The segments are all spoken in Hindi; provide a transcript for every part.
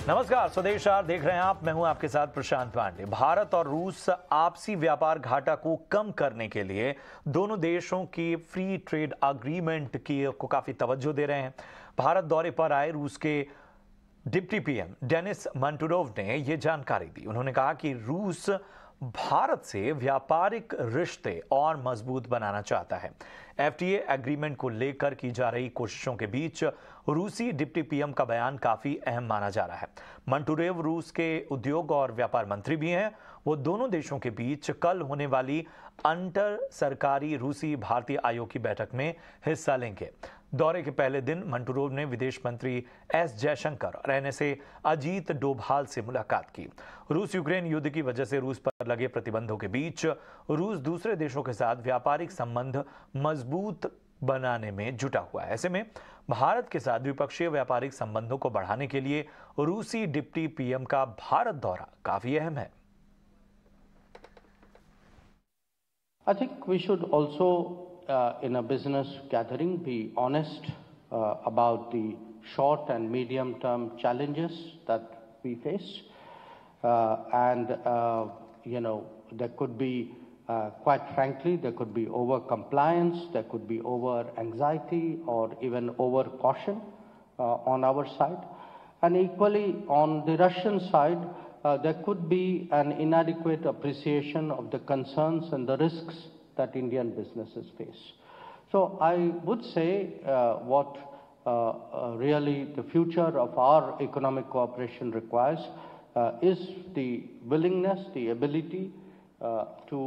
नमस्कार, स्वदेश आर देख रहे हैं आप। मैं हूं आपके साथ प्रशांत पांडे। भारत और रूस आपसी व्यापार घाटा को कम करने के लिए दोनों देशों की फ्री ट्रेड एग्रीमेंट को काफी तवज्जो दे रहे हैं। भारत दौरे पर आए रूस के डिप्टी पीएम डेनिस मंटुरोव ने यह जानकारी दी। उन्होंने कहा कि रूस भारत से व्यापारिक रिश्ते और मजबूत बनाना चाहता है। एफटीए एग्रीमेंट को लेकर की जा रही कोशिशों के बीच रूसी डिप्टी पीएम का बयान काफी अहम माना जा रहा है। मंटुरेव रूस के उद्योग और व्यापार मंत्री भी हैं। वो दोनों देशों के बीच कल होने वाली अंतर सरकारी रूसी भारतीय आयोग की बैठक में हिस्सा लेंगे। दौरे के पहले दिन मंटुरोव ने विदेश मंत्री एस जयशंकर और एनएसए अजीत डोभाल से मुलाकात की। रूस यूक्रेन युद्ध की वजह से रूस पर लगे प्रतिबंधों के बीच रूस दूसरे देशों के साथ व्यापारिक संबंध मजबूत बनाने में जुटा हुआ है। ऐसे में भारत के साथ द्विपक्षीय व्यापारिक संबंधों को बढ़ाने के लिए रूसी डिप्टी पीएम का भारत दौरा काफी अहम है। I think we should also, in a business gathering, be honest about the short and medium-term challenges that we face, and there could be, quite frankly, there could be over-compliance, there could be over-anxiety, or even over-caution on our side, and equally on the Russian side. There could be an inadequate appreciation of the concerns and the risks that Indian businesses face. So I would say what really the future of our economic cooperation requires is the willingness, the ability to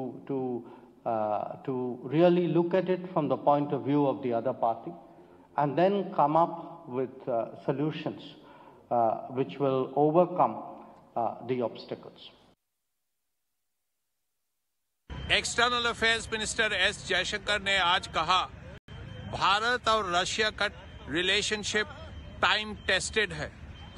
really look at it from the point of view of the other party, and then come up with solutions which will overcome the obstacles. External affairs minister S Jaishankar ने आज कहा, भारत और रशिया का रिलेशनशिप टाइम टेस्टेड है,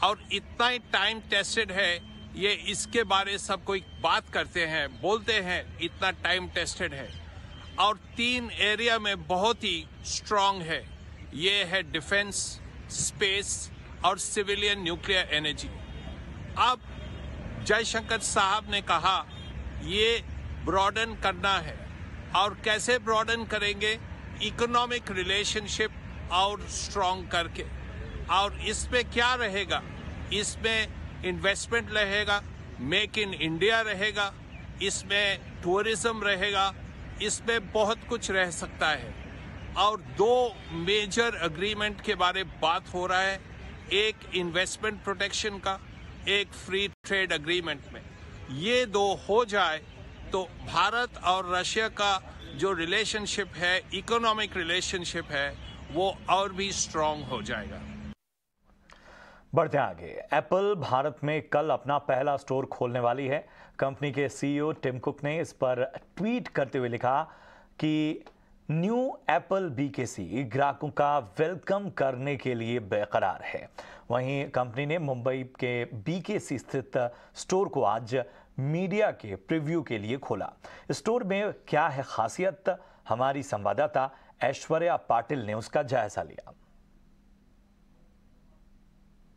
और इतना ही टाइम टेस्टेड है, ये इसके बारे सब कोई बात करते हैं, बोलते हैं, इतना टाइम टेस्टेड है, और 3 एरिया में बहुत ही स्ट्रांग है। ये है डिफेंस, स्पेस और सिविलियन न्यूक्लियर एनर्जी। अब जयशंकर साहब ने कहा ये ब्रॉडन करना है, और कैसे ब्रॉडन करेंगे? इकोनॉमिक रिलेशनशिप और स्ट्रॉन्ग करके। और इसमें क्या रहेगा? इसमें इन्वेस्टमेंट रहेगा, मेक इन इंडिया रहेगा, इसमें टूरिज्म रहेगा, इसमें बहुत कुछ रह सकता है। और 2 मेजर एग्रीमेंट के बारे में बात हो रहा है, एक इन्वेस्टमेंट प्रोटेक्शन का, एक फ्री ट्रेड एग्रीमेंट में। ये 2 हो जाए तो भारत और रशिया का जो रिलेशनशिप है, इकोनॉमिक रिलेशनशिप है, वो और भी स्ट्रांग हो जाएगा। बढ़ते आगे, एप्पल भारत में कल अपना पहला स्टोर खोलने वाली है। कंपनी के सीईओ टिम कुक ने इस पर ट्वीट करते हुए लिखा कि न्यू एप्पल बीकेसी ग्राहकों का वेलकम करने के लिए बेकरार है। वहीं कंपनी ने मुंबई के बीकेसी स्थित स्टोर को आज मीडिया के प्रीव्यू के लिए खोला। स्टोर में क्या है खासियत, हमारी संवाददाता ऐश्वर्या पाटिल ने उसका जायजा लिया।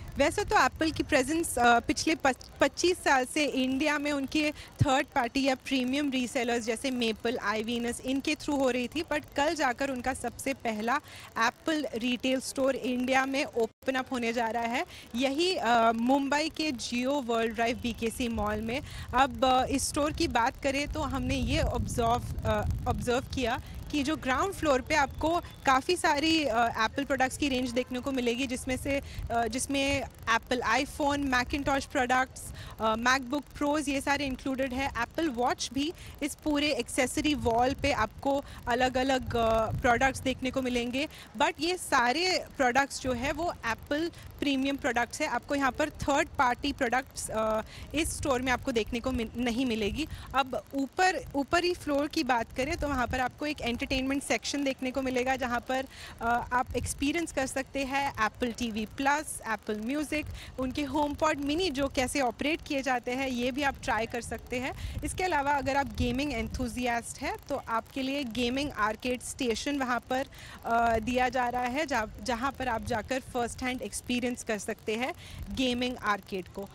वैसे तो एप्पल की प्रेजेंस पिछले 25 साल से इंडिया में उनके थर्ड पार्टी या प्रीमियम रीसेलर्स जैसे मेपल, आईवीनस इनके थ्रू हो रही थी, बट कल जाकर उनका सबसे पहला एप्पल रिटेल स्टोर इंडिया में ओपन अप होने जा रहा है, यही मुंबई के जियो वर्ल्ड ड्राइव बीकेसी मॉल में। अब इस स्टोर की बात करें तो हमने ये ऑब्जर्व किया कि जो ग्राउंड फ्लोर पे आपको काफ़ी सारी एप्पल प्रोडक्ट्स की रेंज देखने को मिलेगी, जिसमें Apple iPhone, Macintosh products, MacBook Pros ये सारे इंक्लूडेड है। एप्पल वॉच भी इस पूरे एक्सेसरी वॉल पे आपको अलग अलग प्रोडक्ट्स देखने को मिलेंगे, बट ये सारे प्रोडक्ट्स जो है वो एप्पल प्रीमियम प्रोडक्ट्स है। आपको यहाँ पर थर्ड पार्टी प्रोडक्ट्स इस स्टोर में आपको देखने को नहीं मिलेगी। अब ऊपरी फ्लोर की बात करें तो वहाँ पर आपको एक एंटरटेनमेंट सेक्शन देखने को मिलेगा, जहाँ पर आप एक्सपीरियंस कर सकते हैं Apple TV plus, Apple music, उनके होम पॉड मिनी जो कैसे ऑपरेट किए जाते हैं ये भी आप ट्राई कर सकते हैं। इसके अलावा अगर आप गेमिंग एंथुजियास्ट हैं तो आपके लिए गेमिंग आर्केड स्टेशन वहाँ पर दिया जा रहा है, जहाँ पर आप जाकर फर्स्ट हैंड एक्सपीरियंस कर सकते हैं गेमिंग आर्केड को।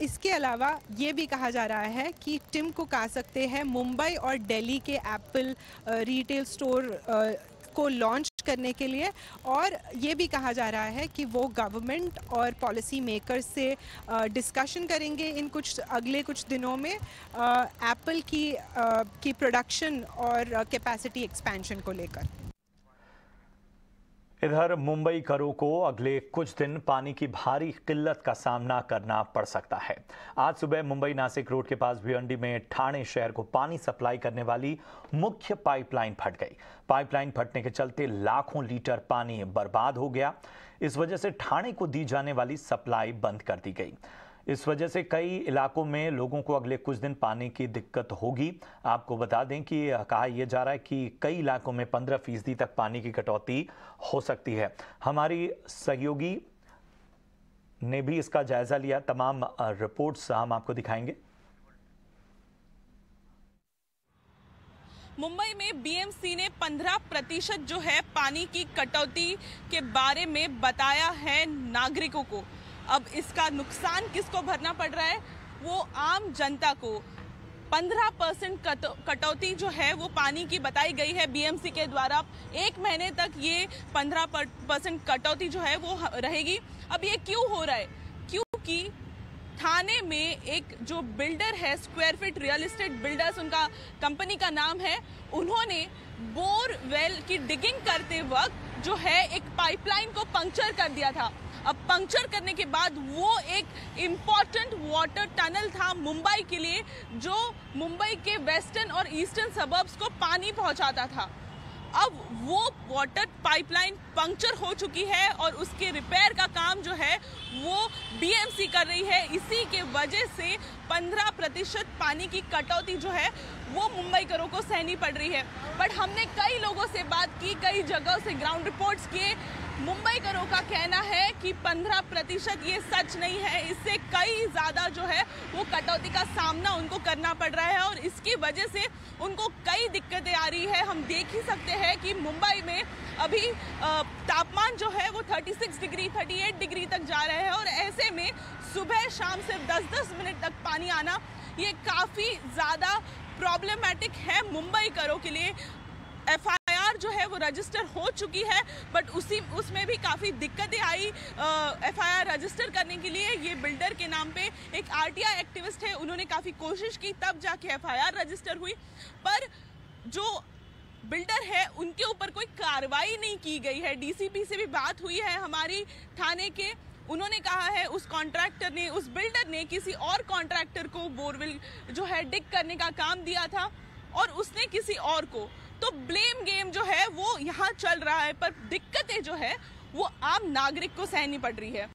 इसके अलावा ये भी कहा जा रहा है कि टिम कुक आ सकते हैं मुंबई और दिल्ली के एप्पल रिटेल स्टोर को लॉन्च करने के लिए, और ये भी कहा जा रहा है कि वो गवर्नमेंट और पॉलिसी मेकर्स से डिस्कशन करेंगे इन अगले कुछ दिनों में एप्पल की प्रोडक्शन और कैपेसिटी एक्सपेंशन को लेकर। इधर मुंबई करों को अगले कुछ दिन पानी की भारी किल्लत का सामना करना पड़ सकता है। आज सुबह मुंबई नासिक रोड के पास भिवंडी में ठाणे शहर को पानी सप्लाई करने वाली मुख्य पाइपलाइन फट गई। पाइपलाइन फटने के चलते लाखों लीटर पानी बर्बाद हो गया। इस वजह से ठाणे को दी जाने वाली सप्लाई बंद कर दी गई। इस वजह से कई इलाकों में लोगों को अगले कुछ दिन पानी की दिक्कत होगी। आपको बता दें कि कहा यह जा रहा है कि कई इलाकों में 15% तक पानी की कटौती हो सकती है। हमारी सहयोगी ने भी इसका जायजा लिया। तमाम रिपोर्ट्स हम आपको दिखाएंगे। मुंबई में बीएमसी ने 15% जो है पानी की कटौती के बारे में बताया है नागरिकों को। अब इसका नुकसान किसको भरना पड़ रहा है? वो आम जनता को। 15% कटौती जो है वो पानी की बताई गई है बीएमसी के द्वारा। 1 महीने तक ये 15% कटौती जो है वो रहेगी। अब ये क्यों हो रहा है? क्योंकि ठाणे में एक जो बिल्डर है, square feet real estate builders उनका कंपनी का नाम है, उन्होंने बोरवेल की डिगिंग करते वक्त जो है एक पाइपलाइन को पंक्चर कर दिया था। अब पंक्चर करने के बाद वो एक इम्पॉर्टेंट वाटर टनल था मुंबई के लिए, जो मुंबई के वेस्टर्न और ईस्टर्न सबर्ब्स को पानी पहुंचाता था। अब वो वाटर पाइपलाइन पंक्चर हो चुकी है और उसके रिपेयर का काम जो है वो बीएमसी कर रही है। इसी के वजह से 15% पानी की कटौती जो है वो मुंबई करों को सहनी पड़ रही है। बट हमने कई लोगों से बात की, कई जगहों से ग्राउंड रिपोर्ट्स किए। मुंबई करों का कहना है कि 15% ये सच नहीं है, इससे कई ज़्यादा जो है वो कटौती का सामना उनको करना पड़ रहा है और इसकी वजह से उनको कई दिक्कतें आ रही है। हम देख ही सकते हैं कि मुंबई में अभी तापमान जो है वो 36 डिग्री 38 डिग्री तक जा रहे हैं और ऐसे में सुबह शाम सिर्फ 10-10 मिनट तक पानी आना ये काफ़ी ज़्यादा प्रॉब्लमेटिक है मुंबई करों के लिए। एफआईआर जो है वो रजिस्टर हो चुकी है, बट उसमें भी काफ़ी दिक्कतें आई। एफआईआर रजिस्टर करने के लिए ये बिल्डर के नाम पे एक आरटीआई एक्टिविस्ट है, उन्होंने काफ़ी कोशिश की, तब जाके एफआईआर रजिस्टर हुई। पर जो बिल्डर है उनके ऊपर कोई कार्रवाई नहीं की गई है। डीसीपी से भी बात हुई है हमारी ठाणे के, उन्होंने कहा है उस कॉन्ट्रैक्टर ने, उस बिल्डर ने किसी और कॉन्ट्रैक्टर को बोरवेल जो है डिग करने का काम दिया था और उसने किसी और को, तो ब्लेम गेम जो है वो यहाँ चल रहा है। पर दिक्कतें जो है वो आम नागरिक को सहनी पड़ रही है।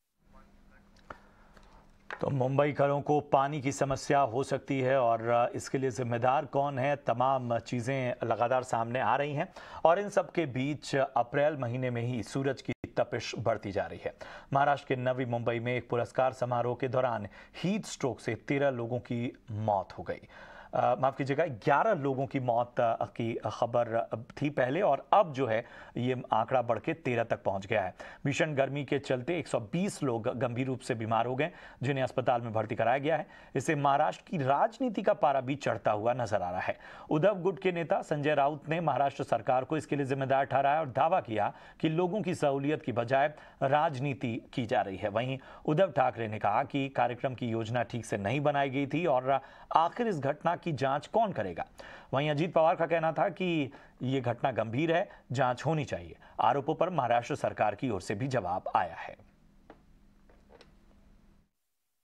तो मुंबई करों को पानी की समस्या हो सकती है और इसके लिए जिम्मेदार कौन है, तमाम चीज़ें लगातार सामने आ रही हैं और इन सब के बीच अप्रैल महीने में ही सूरज की तपिश बढ़ती जा रही है। महाराष्ट्र के नवी मुंबई में एक पुरस्कार समारोह के दौरान हीट स्ट्रोक से 13 लोगों की मौत हो गई। माफ़ कीजिएगा, 11 लोगों की मौत की खबर थी पहले और अब जो है ये आंकड़ा बढ़ के 13 तक पहुंच गया है। भीषण गर्मी के चलते 120 लोग गंभीर रूप से बीमार हो गए, जिन्हें अस्पताल में भर्ती कराया गया है। इससे महाराष्ट्र की राजनीति का पारा भी चढ़ता हुआ नजर आ रहा है। उद्धव गुट के नेता संजय राउत ने महाराष्ट्र सरकार को इसके लिए जिम्मेदार ठहराया और दावा किया कि लोगों की सहूलियत की बजाय राजनीति की जा रही है। वहीं उद्धव ठाकरे ने कहा कि कार्यक्रम की योजना ठीक से नहीं बनाई गई थी और आखिर इस घटना की जांच कौन करेगा। वहीं अजीत पवार का कहना था कि यह घटना गंभीर है, जांच होनी चाहिए। आरोपों पर महाराष्ट्र सरकार की ओर से भी जवाब आया है।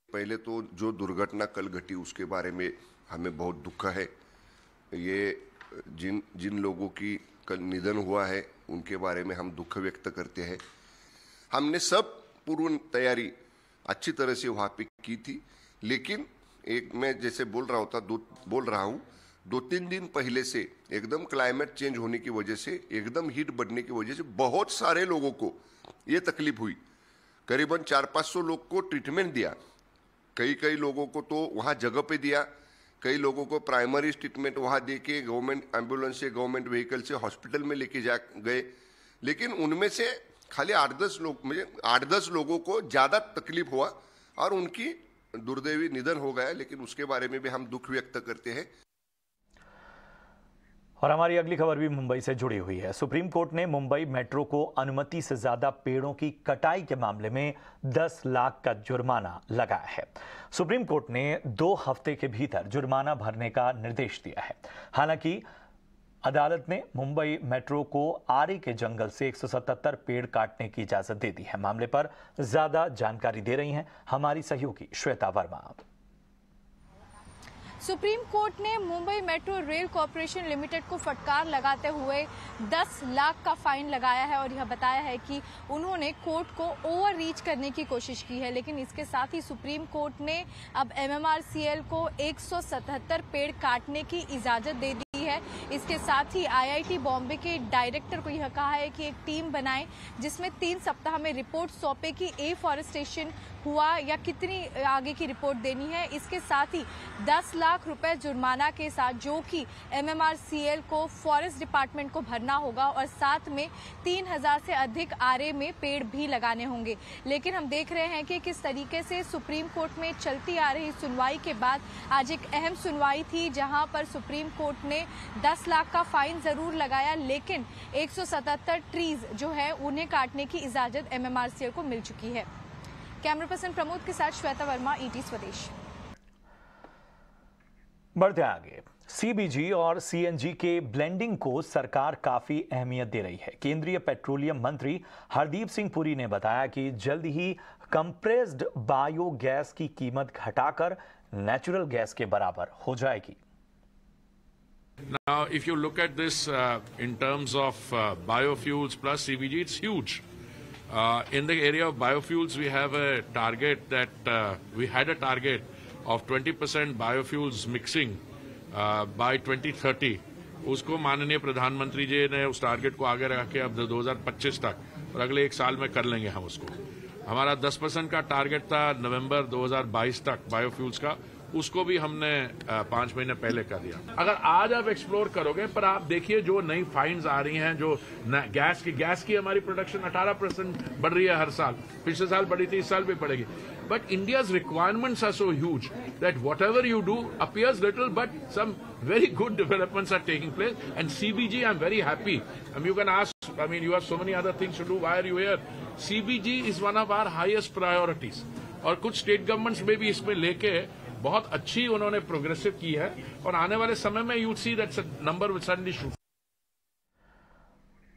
पहले तो जो दुर्घटना कल घटी उसके बारे में हमें बहुत दुख है। ये जिन लोगों की कल निधन हुआ है उनके बारे में हम दुख व्यक्त करते हैं। हमने सब पूर्व तैयारी अच्छी तरह से वहाँ पे की थी, लेकिन एक मैं जैसे बोल रहा हूँ 2-3 दिन पहले से एकदम क्लाइमेट चेंज होने की वजह से, एकदम हीट बढ़ने की वजह से बहुत सारे लोगों को ये तकलीफ हुई। करीबन 400-500 लोग को ट्रीटमेंट दिया, कई लोगों को तो वहाँ जगह पे दिया, कई लोगों को प्राइमरी ट्रीटमेंट वहाँ दे के गवर्नमेंट एम्बुलेंस से, गवर्नमेंट व्हीकल से हॉस्पिटल में लेके जा गए। लेकिन उनमें से खाली 8-10 लोगों को ज़्यादा तकलीफ हुआ और उनकी दुर्दैवी निधन हो गया। लेकिन उसके बारे में भी हम दुख व्यक्त करते हैं। और हमारी अगली खबर भी मुंबई से जुड़ी हुई है। सुप्रीम कोर्ट ने मुंबई मेट्रो को अनुमति से ज्यादा पेड़ों की कटाई के मामले में 10 लाख का जुर्माना लगाया है। सुप्रीम कोर्ट ने 2 हफ्ते के भीतर जुर्माना भरने का निर्देश दिया है। हालांकि अदालत ने मुंबई मेट्रो को आरे के जंगल से 177 पेड़ काटने की इजाजत दे दी है। मामले पर ज्यादा जानकारी दे रही हैं हमारी सहयोगी श्वेता वर्मा। सुप्रीम कोर्ट ने Mumbai metro rail corporation limited को फटकार लगाते हुए 10 लाख का फाइन लगाया है और यह बताया है कि उन्होंने कोर्ट को ओवर रीच करने की कोशिश की है। लेकिन इसके साथ ही सुप्रीम कोर्ट ने अब MMRCL को 177 पेड़ काटने की इजाजत दे दी है। इसके साथ ही IIT बॉम्बे के डायरेक्टर को यह कहा है कि एक टीम बनाएं जिसमें 3 सप्ताह में रिपोर्ट सौंपे कि एफॉरेस्टेशन हुआ या कितनी आगे की रिपोर्ट देनी है। इसके साथ ही 10 लाख रुपए जुर्माना के साथ जो कि MMRCL को फॉरेस्ट डिपार्टमेंट को भरना होगा और साथ में 3000 से अधिक आरे में पेड़ भी लगाने होंगे। लेकिन हम देख रहे हैं कि किस तरीके से सुप्रीम कोर्ट में चलती आ रही सुनवाई के बाद आज एक अहम सुनवाई थी जहां पर सुप्रीम कोर्ट ने 10 लाख का फाइन जरूर लगाया, लेकिन 177 ट्रीज जो है उन्हें काटने की इजाजत MMRCL को मिल चुकी है। कैमरा पर्सन प्रमोद के साथ श्वेता वर्मा, ET स्वदेश। बढ़ते आगे, CBG और CNG के ब्लेंडिंग को सरकार काफी अहमियत दे रही है। केंद्रीय पेट्रोलियम मंत्री हरदीप सिंह पुरी ने बताया कि जल्द ही कंप्रेस्ड बायोगैस की कीमत घटाकर नेचुरल गैस के बराबर हो जाएगी। Now, if you look at this in terms of biofuels plus CBG, it's huge. In the area of biofuels, we have a target that we had a target of 20% biofuels mixing by 2030. उसको माननीय प्रधानमंत्री जी ने उस टारगेट को आगे रख के अब 2025 तक और अगले 1 साल में कर लेंगे हम उसको। हमारा 10% का टारगेट था नवंबर 2022 तक बायोफ्यूल्स का, उसको भी हमने 5 महीने पहले कर दिया। अगर आज आप एक्सप्लोर करोगे, पर आप देखिए जो नई फाइंड्स आ रही हैं, जो गैस की हमारी प्रोडक्शन 18% बढ़ रही है हर साल। पिछले साल बढ़ी थी, इस साल भी बढ़ेगी। But India's requirements are so huge that whatever you do appears little, but some very good developments are taking place. And CBG, I'm very happy. You can ask, you have so many other things to do. Why are you here? CBG is one of our highest priorities. और कुछ स्टेट गवर्नमेंट्स में भी इसमें लेके बहुत अच्छी उन्होंने प्रोग्रेसिव की है और आने वाले समय में you see that number will suddenly shoot.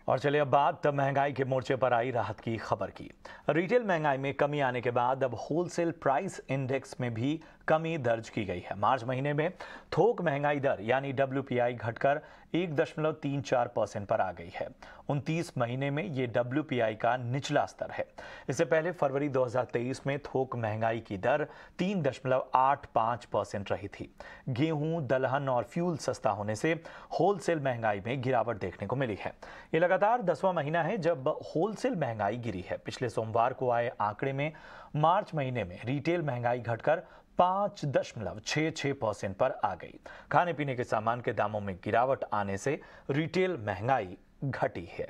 और चलिए अब बात महंगाई के मोर्चे पर आई राहत की खबर की। रिटेल महंगाई में कमी आने के बाद अब होलसेल प्राइस इंडेक्स में भी कमी दर्ज की गई है। मार्च महीने में थोक महंगाई दर यानी WPI घटकर 1.34% पर आ गई है। 29 महीने में ये WPI का निचला स्तर है। इससे पहले फरवरी 2023 में थोक महंगाई की दर 3.85% रही थी। गेहूं, दलहन और फ्यूल सस्ता होने से होलसेल महंगाई में गिरावट देखने को मिली है। ये लगातार 10वां महीना है जब होलसेल महंगाई गिरी है। पिछले सोमवार को आए आंकड़े में मार्च महीने में रिटेल महंगाई घटकर 5.66% पर आ गई। खाने पीने के सामान के दामों में गिरावट आने से रिटेल महंगाई घटी है।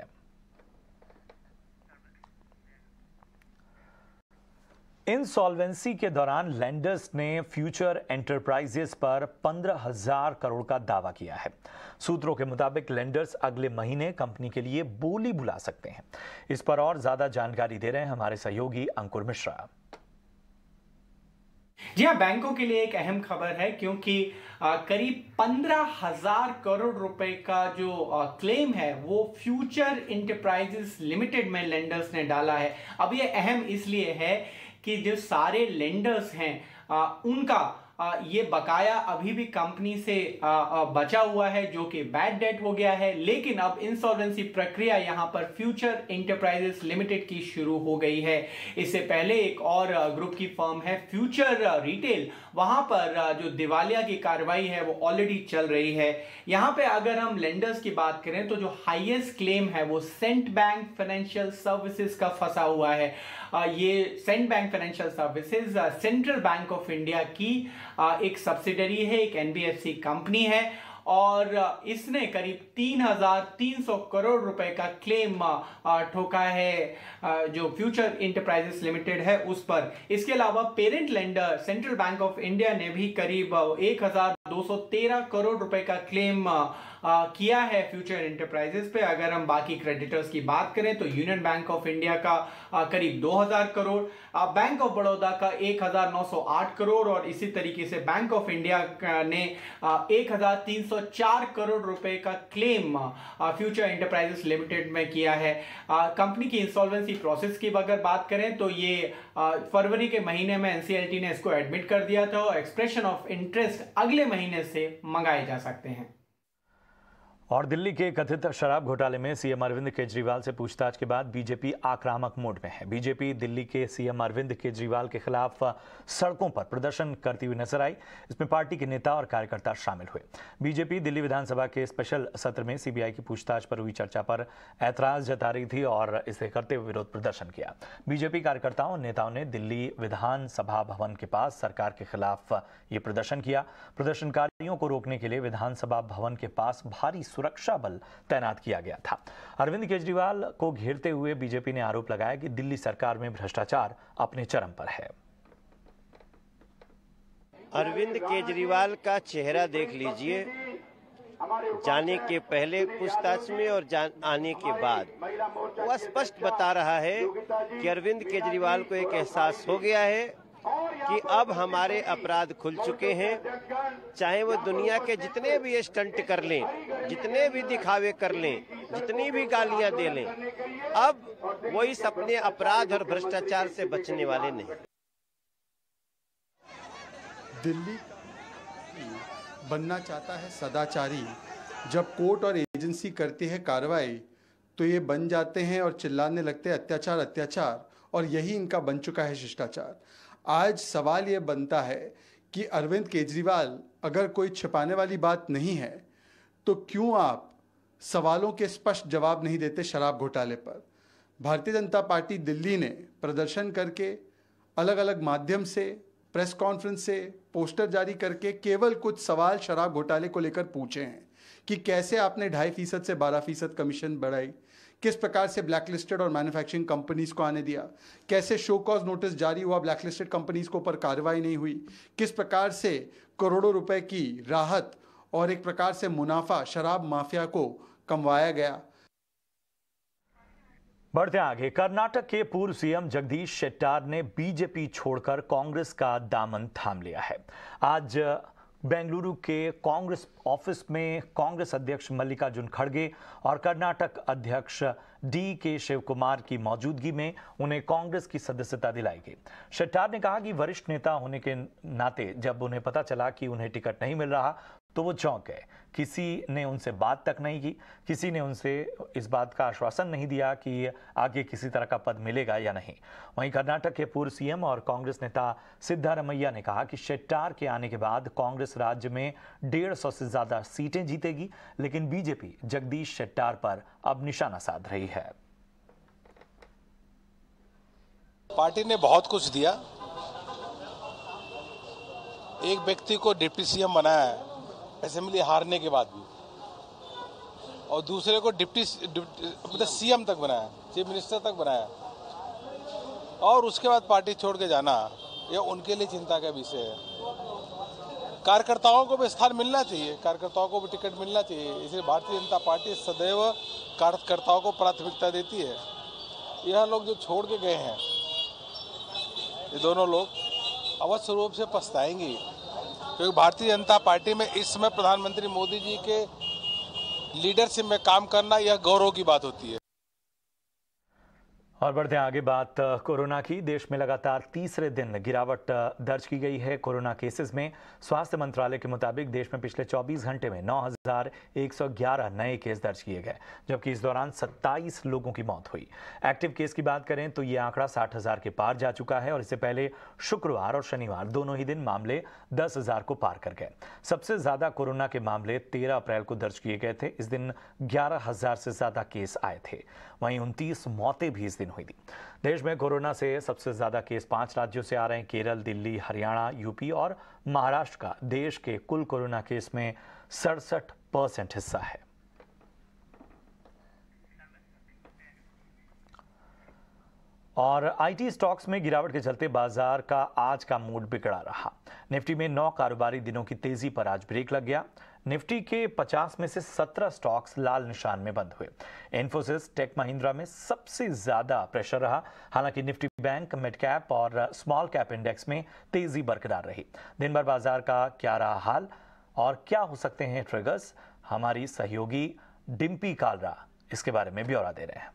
इंसॉल्वेंसी के दौरान लेंडर्स ने फ्यूचर एंटरप्राइजेस पर 15,000 करोड़ का दावा किया है। सूत्रों के मुताबिक लेंडर्स अगले महीने कंपनी के लिए बोली बुला सकते हैं। इस पर और ज्यादा जानकारी दे रहे हैं हमारे सहयोगी अंकुर मिश्रा। जी हाँ, बैंकों के लिए एक अहम खबर है क्योंकि करीब 15,000 करोड़ रुपए का जो क्लेम है वो फ्यूचर एंटरप्राइजेस लिमिटेड में लेंडर्स ने डाला है। अब ये अहम इसलिए है कि जो सारे लेंडर्स हैं उनका ये बकाया अभी भी कंपनी से बचा हुआ है जो कि बैड डेट हो गया है, लेकिन अब इंसॉल्वेंसी प्रक्रिया यहां पर फ्यूचर एंटरप्राइजेस लिमिटेड की शुरू हो गई है। इससे पहले एक और ग्रुप की फर्म है फ्यूचर रिटेल, वहां पर जो दिवालिया की कार्रवाई है वो ऑलरेडी चल रही है। यहां पे अगर हम लेंडर्स की बात करें तो जो हाईएस्ट क्लेम है वो सेंट बैंक फाइनेंशियल सर्विसेज का फंसा हुआ है। ये Cent bank financial services central bank of India की एक सब्सिडरी है, एक एनबीएफसी कंपनी है और इसने करीब 3,300 करोड़ रुपए का क्लेम ठोका है जो फ्यूचर एंटरप्राइजेस लिमिटेड है उस पर। इसके अलावा parent lender central bank of India ने भी करीब 1,213 करोड़ रुपए का क्लेम किया है फ्यूचर एंटरप्राइजेस पे। अगर हम बाकी क्रेडिटर्स की बात करें तो यूनियन बैंक ऑफ इंडिया का करीब 2,000 करोड़, बैंक ऑफ बड़ौदा का 1,908 करोड़ और इसी तरीके से बैंक ऑफ इंडिया ने 1,304 करोड़ रुपए का क्लेम फ्यूचर एंटरप्राइजेस लिमिटेड में किया है। कंपनी की इंसॉल्वेंसी प्रोसेस की अगर बात करें तो ये फरवरी के महीने में एनसीएलटी ने इसको एडमिट कर दिया था और एक्सप्रेशन ऑफ इंटरेस्ट अगले महीने से मंगाए जा सकते हैं। और दिल्ली के कथित शराब घोटाले में सीएम अरविंद केजरीवाल से पूछताछ के बाद बीजेपी आक्रामक मोड में है। बीजेपी दिल्ली के सीएम अरविंद केजरीवाल के खिलाफ सड़कों पर प्रदर्शन करती हुई नजर आई। इसमें पार्टी के नेता और कार्यकर्ता शामिल हुए। बीजेपी दिल्ली विधानसभा के स्पेशल सत्र में सीबीआई की पूछताछ पर हुई चर्चा पर ऐतराज जता रही थी और इसे करते हुए विरोध प्रदर्शन किया। बीजेपी कार्यकर्ताओं और नेताओं ने दिल्ली विधानसभा भवन के पास सरकार के खिलाफ ये प्रदर्शन किया। प्रदर्शनकारियों को रोकने के लिए विधानसभा भवन के पास भारी सुरक्षा बल तैनात किया गया था। अरविंद केजरीवाल को घेरते हुए बीजेपी ने आरोप लगाया कि दिल्ली सरकार में भ्रष्टाचार अपने चरम पर है। अरविंद केजरीवाल का चेहरा देख लीजिए, जाने के पहले पूछताछ में और आने के बाद वह स्पष्ट बता रहा है कि अरविंद केजरीवाल को एक एहसास हो गया है कि अब हमारे अपराध खुल चुके हैं। चाहे वो दुनिया के जितने भी स्टंट कर लें, जितने भी दिखावे कर लें, जितनी भी गालियां दे लें, अब वो इस अपने अपराध और भ्रष्टाचार से बचने वाले नहीं। दिल्ली बनना चाहता है सदाचारी। जब कोर्ट और एजेंसी करती है कार्रवाई तो ये बन जाते हैं और चिल्लाने लगते हैं अत्याचार अत्याचार, और यही इनका बन चुका है शिष्टाचार। आज सवाल ये बनता है कि अरविंद केजरीवाल अगर कोई छिपाने वाली बात नहीं है तो क्यों आप सवालों के स्पष्ट जवाब नहीं देते शराब घोटाले पर। भारतीय जनता पार्टी दिल्ली ने प्रदर्शन करके अलग अलग माध्यम से, प्रेस कॉन्फ्रेंस से, पोस्टर जारी करके केवल कुछ सवाल शराब घोटाले को लेकर पूछे हैं कि कैसे आपने 2.5% से 12% कमीशन बढ़ाई, किस प्रकार से ब्लैकलिस्टेड और मैन्युफैक्चरिंग कंपनीज को आने दिया, कैसे शो कॉज नोटिस जारी हुआ ब्लैकलिस्टेड कंपनीज को पर कार्रवाई नहीं हुई, किस प्रकार से करोड़ों रुपए की राहत और एक प्रकार से मुनाफा शराब माफिया को कमवाया गया। बढ़ते आगे, कर्नाटक के पूर्व सीएम जगदीश शेट्टार ने बीजेपी छोड़कर कांग्रेस का दामन थाम लिया है। आज बेंगलुरु के कांग्रेस ऑफिस में कांग्रेस अध्यक्ष मल्लिकार्जुन खड़गे और कर्नाटक अध्यक्ष डी.के. शिवकुमार की मौजूदगी में उन्हें कांग्रेस की सदस्यता दिलाई गई। शेट्टार ने कहा कि वरिष्ठ नेता होने के नाते जब उन्हें पता चला कि उन्हें टिकट नहीं मिल रहा तो वो चौंक गए। किसी ने उनसे बात तक नहीं की, किसी ने उनसे इस बात का आश्वासन नहीं दिया कि आगे किसी तरह का पद मिलेगा या नहीं। वहीं कर्नाटक के पूर्व सीएम और कांग्रेस नेता सिद्धारमैया ने कहा कि शेट्टार के आने के बाद कांग्रेस राज्य में 150 से ज्यादा सीटें जीतेगी, लेकिन बीजेपी जगदीश शेट्टार पर अब निशाना साध रही है। पार्टी ने बहुत कुछ दिया। एक व्यक्ति को डिप्टी सीएम बनाया है असेंबली हारने के बाद भी, और दूसरे को मतलब सीएम तक बनाया, चीफ मिनिस्टर तक बनाया, और उसके बाद पार्टी छोड़ के जाना ये उनके लिए चिंता का विषय है। कार्यकर्ताओं को भी स्थान मिलना चाहिए, कार्यकर्ताओं को भी टिकट मिलना चाहिए। इसलिए भारतीय जनता पार्टी सदैव कार्यकर्ताओं को प्राथमिकता देती है। यह लोग जो छोड़ के गए हैं, ये दोनों लोग अवश्य रूप से पछताएंगे, क्योंकि भारतीय जनता पार्टी में इस समय प्रधानमंत्री मोदी जी के लीडरशिप में काम करना यह गौरव की बात होती है। और बढ़ते हैं आगे बात कोरोना की। देश में लगातार तीसरे दिन गिरावट दर्ज की गई है कोरोना केसेस में। स्वास्थ्य मंत्रालय के मुताबिक देश में पिछले 24 घंटे में 9,111 नए केस दर्ज किए गए, जबकि इस दौरान 27 लोगों की मौत हुई। एक्टिव केस की बात करें तो ये आंकड़ा 60,000 के पार जा चुका है और इससे पहले शुक्रवार और शनिवार दोनों ही दिन मामले 10,000 को पार कर गए। सबसे ज्यादा कोरोना के मामले 13 अप्रैल को दर्ज किए गए थे। इस दिन 11,000 से ज्यादा केस आए थे। वहीं 29 मौतें भी इस दिन हुई थी। देश में कोरोना से सबसे ज्यादा केस 5 राज्यों से आ रहे हैं। केरल, दिल्ली, हरियाणा, यूपी और महाराष्ट्र का देश के कुल कोरोना केस में 67% हिस्सा है। और आईटी स्टॉक्स में गिरावट के चलते बाजार का आज का मूड बिगड़ा रहा। निफ्टी में 9 कारोबारी दिनों की तेजी पर आज ब्रेक लग गया। निफ्टी के 50 में से 17 स्टॉक्स लाल निशान में बंद हुए। इन्फोसिस, टेक महिंद्रा में सबसे ज्यादा प्रेशर रहा। हालांकि निफ्टी बैंक, मिड कैप और स्मॉल कैप इंडेक्स में तेजी बरकरार रही। दिन भर बाजार का क्या रहा हाल और क्या हो सकते हैं ट्रिगर्स, हमारी सहयोगी डिम्पी कालरा इसके बारे में ब्यौरा दे रहे हैं।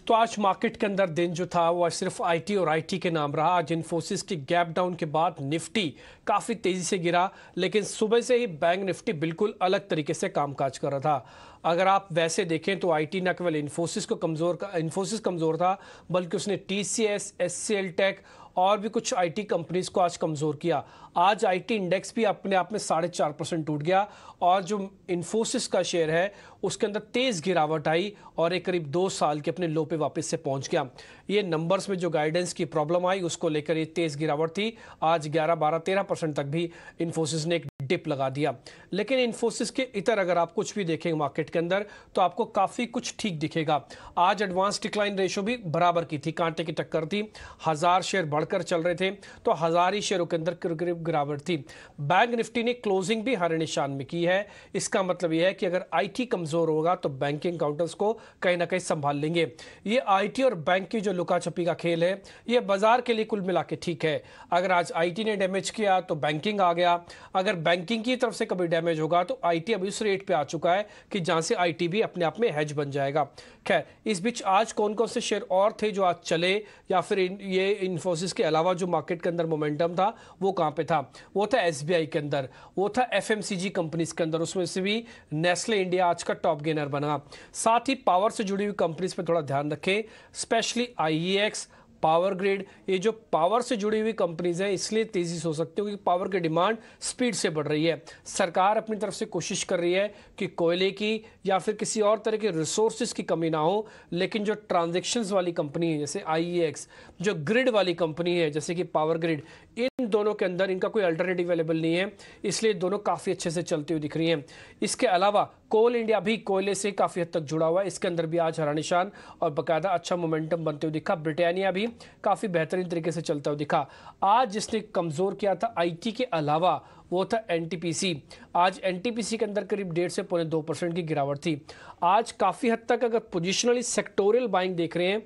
तो आज मार्केट के अंदर दिन जो था वो सिर्फ आईटी और आईटी के नाम रहा। आज इन्फोसिस की गैप डाउन के बाद निफ्टी काफ़ी तेज़ी से गिरा, लेकिन सुबह से ही बैंक निफ्टी बिल्कुल अलग तरीके से कामकाज कर रहा था। अगर आप वैसे देखें तो आईटी न केवल इन्फोसिस कमज़ोर था, बल्कि उसने टीसीएस, एचसीएल टेक और भी कुछ आईटी कंपनीज को आज कमज़ोर किया। आज आईटी इंडेक्स भी अपने आप में 4.5% टूट गया और जो इन्फोसिस का शेयर है उसके अंदर तेज़ गिरावट आई और एक करीब 2 साल के अपने लो पे वापस से पहुंच गया। ये नंबर्स में जो गाइडेंस की प्रॉब्लम आई उसको लेकर ये तेज़ गिरावट थी। आज 11, 12, 13% तक भी इन्फोसिस ने एक डिप लगा दिया। लेकिन इन्फोसिस के इतर अगर आप कुछ भी देखेंगे मार्केट के अंदर तो आपको काफ़ी कुछ ठीक दिखेगा। आज एडवांस डिक्लाइन रेशो भी बराबर की थी, कांटे की टक्कर थी। 1000 शेयर बढ़कर चल रहे थे तो 1000 ही शेयरों के अंदर करीब गिरावट थी। बैंक निफ्टी ने क्लोजिंग भी हरे निशान में की है। इसका मतलब यह है कि अगर आईटी कमजोर होगा तो बैंकिंग काउंटर्स को कहीं ना कहीं संभाल लेंगे। ये आईटी और बैंक की जो लुका छपी का खेल है ये बाजार के लिए कुल मिला के ठीक है। अगर आज आईटी ने डैमेज किया तो बैंकिंग आ गया। अगर बैंकिंग की तरफ से कभी डैमेज होगा तो आईटी अभी उस रेट पे आ चुका है कि जहां से आईटी भी अपने आप में हेज बन जाएगा। खैर, इस बीच आज कौन कौन से शेयर और थे जो आज चले, या फिर ये इन्फोसिस के अलावा जो मार्केट के अंदर मोमेंटम था वो कहां पे था? वो था एसबीआई के अंदर, वो था एफएमसीजी कंपनीज के अंदर। उसमें से भी नेस्ले इंडिया आज का टॉप गेनर बना। साथ ही पावर से जुड़ी हुई कंपनीज पे थोड़ा ध्यान रखें, स्पेशली आईईएक्स, पावर ग्रिड। ये जो पावर से जुड़ी हुई कंपनीज हैं इसलिए तेजी से हो सकती है क्योंकि पावर की डिमांड स्पीड से बढ़ रही है। सरकार अपनी तरफ से कोशिश कर रही है कि कोयले की या फिर किसी और तरह के रिसोर्सेज की कमी ना हो, लेकिन जो ट्रांजैक्शंस वाली कंपनी है जैसे आईईएक्स, जो ग्रिड वाली कंपनी है जैसे कि पावर ग्रिड, इन दोनों के अंदर इनका कोई अल्टरनेटिव अवेलेबल नहीं है, इसलिए दोनों काफ़ी अच्छे से चलती हुई दिख रही हैं। इसके अलावा कोल इंडिया भी कोयले से काफ़ी हद तक जुड़ा हुआ है, इसके अंदर भी आज हरा निशान और बाकायदा अच्छा मोमेंटम बनते हुए दिखा। ब्रिटानिया भी काफ़ी बेहतरीन तरीके से चलता हुआ दिखा। आज जिसने कमज़ोर किया था आईटी के अलावा वो था एनटीपीसी। आज एनटीपीसी के अंदर करीब 1.5 से 2% की गिरावट थी। आज काफ़ी हद तक अगर पोजिशनली सेक्टोरियल बाइंग देख रहे हैं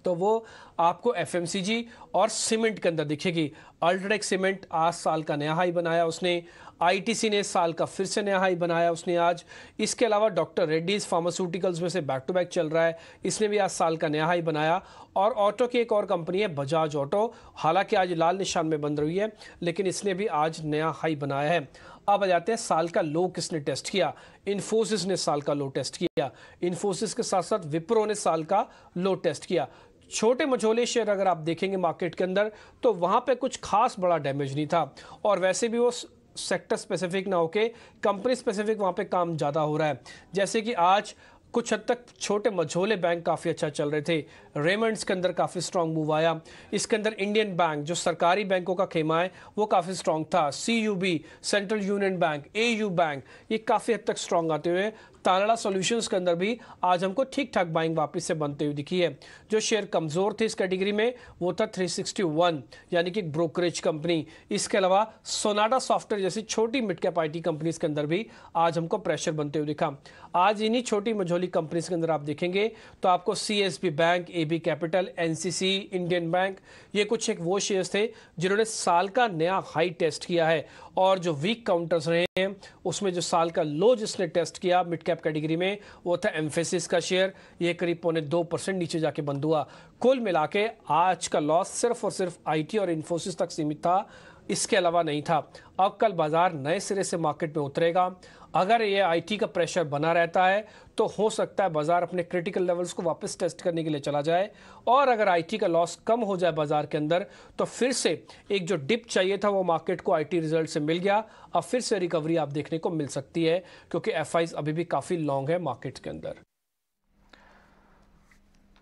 तो वो आपको एफएमसीजी और सीमेंट के अंदर दिखेगी। अल्ट्राटेक सीमेंट आज साल का नया हाई बनाया उसने। आईटीसी ने साल का फिर से नया हाई बनाया उसने आज। इसके अलावा डॉक्टर रेड्डीज फार्मास्यूटिकल्स में से बैक टू बैक चल रहा है, इसने भी आज साल का नया हाई बनाया। और ऑटो की एक और कंपनी है बजाज ऑटो, हालांकि आज लाल निशान में बंद रही है लेकिन इसने भी आज नया हाई बनाया है। अब आ जाते हैं साल का लो किसने टेस्ट किया। इन्फोसिस ने साल का लो टेस्ट किया। इन्फोसिस के साथ साथ विप्रो ने साल का लो टेस्ट किया। छोटे मझोले शेयर अगर आप देखेंगे मार्केट के अंदर तो वहां पे कुछ खास बड़ा डैमेज नहीं था, और वैसे भी वो सेक्टर स्पेसिफिक ना होके कंपनी स्पेसिफिक वहां पे काम ज़्यादा हो रहा है। जैसे कि आज कुछ हद तक छोटे मझोले बैंक काफ़ी अच्छा चल रहे थे। रेमंड्स के अंदर काफ़ी स्ट्रांग मूव आया। इसके अंदर इंडियन बैंक जो सरकारी बैंकों का खेमा है वो काफ़ी स्ट्रांग था। CUB, Central Union Bank, AU Bank, ये काफ़ी हद तक स्ट्रांग आते हुए। तानला सॉल्यूशंस के अंदर भी आज हमको ठीक ठाक बाइंग वापस से बनते हुए दिखी है। जो शेयर कमज़ोर थे इस कैटेगरी में वो था 361 यानी कि ब्रोकरेज कंपनी। इसके अलावा सोनाटा सॉफ्टवेयर जैसी छोटी मिड कैप आईटी कंपनीज के अंदर भी आज हमको प्रेशर बनते हुए दिखा। आज इन्हीं छोटी मझोली कंपनीज के अंदर आप देखेंगे तो आपको CSB bank, AB capital, NCC, Indian bank, ये कुछ एक वो शेयर्स थे जिन्होंने साल का नया हाई टेस्ट किया है। और जो वीक काउंटर्स रहे हैं उसमें जो साल का लो जिसने टेस्ट किया मिड कैप कैप कैटेगरी में, वो था एम्फेसिस का शेयर। ये करीब 0.25% नीचे जाके बंद हुआ। कुल मिला के आज का लॉस सिर्फ और सिर्फ आईटी और इन्फोसिस तक सीमित था, इसके अलावा नहीं था। अब कल बाजार नए सिरे से मार्केट में उतरेगा। अगर ये आईटी का प्रेशर बना रहता है तो हो सकता है बाजार अपने क्रिटिकल लेवल्स को वापस टेस्ट करने के लिए चला जाए, और अगर आईटी का लॉस कम हो जाए बाजार के अंदर तो फिर से एक जो डिप चाहिए था वो मार्केट को आईटी रिजल्ट से मिल गया। अब फिर से रिकवरी आप देखने को मिल सकती है, क्योंकि एफआईज अभी भी काफी लॉन्ग है मार्केट के अंदर।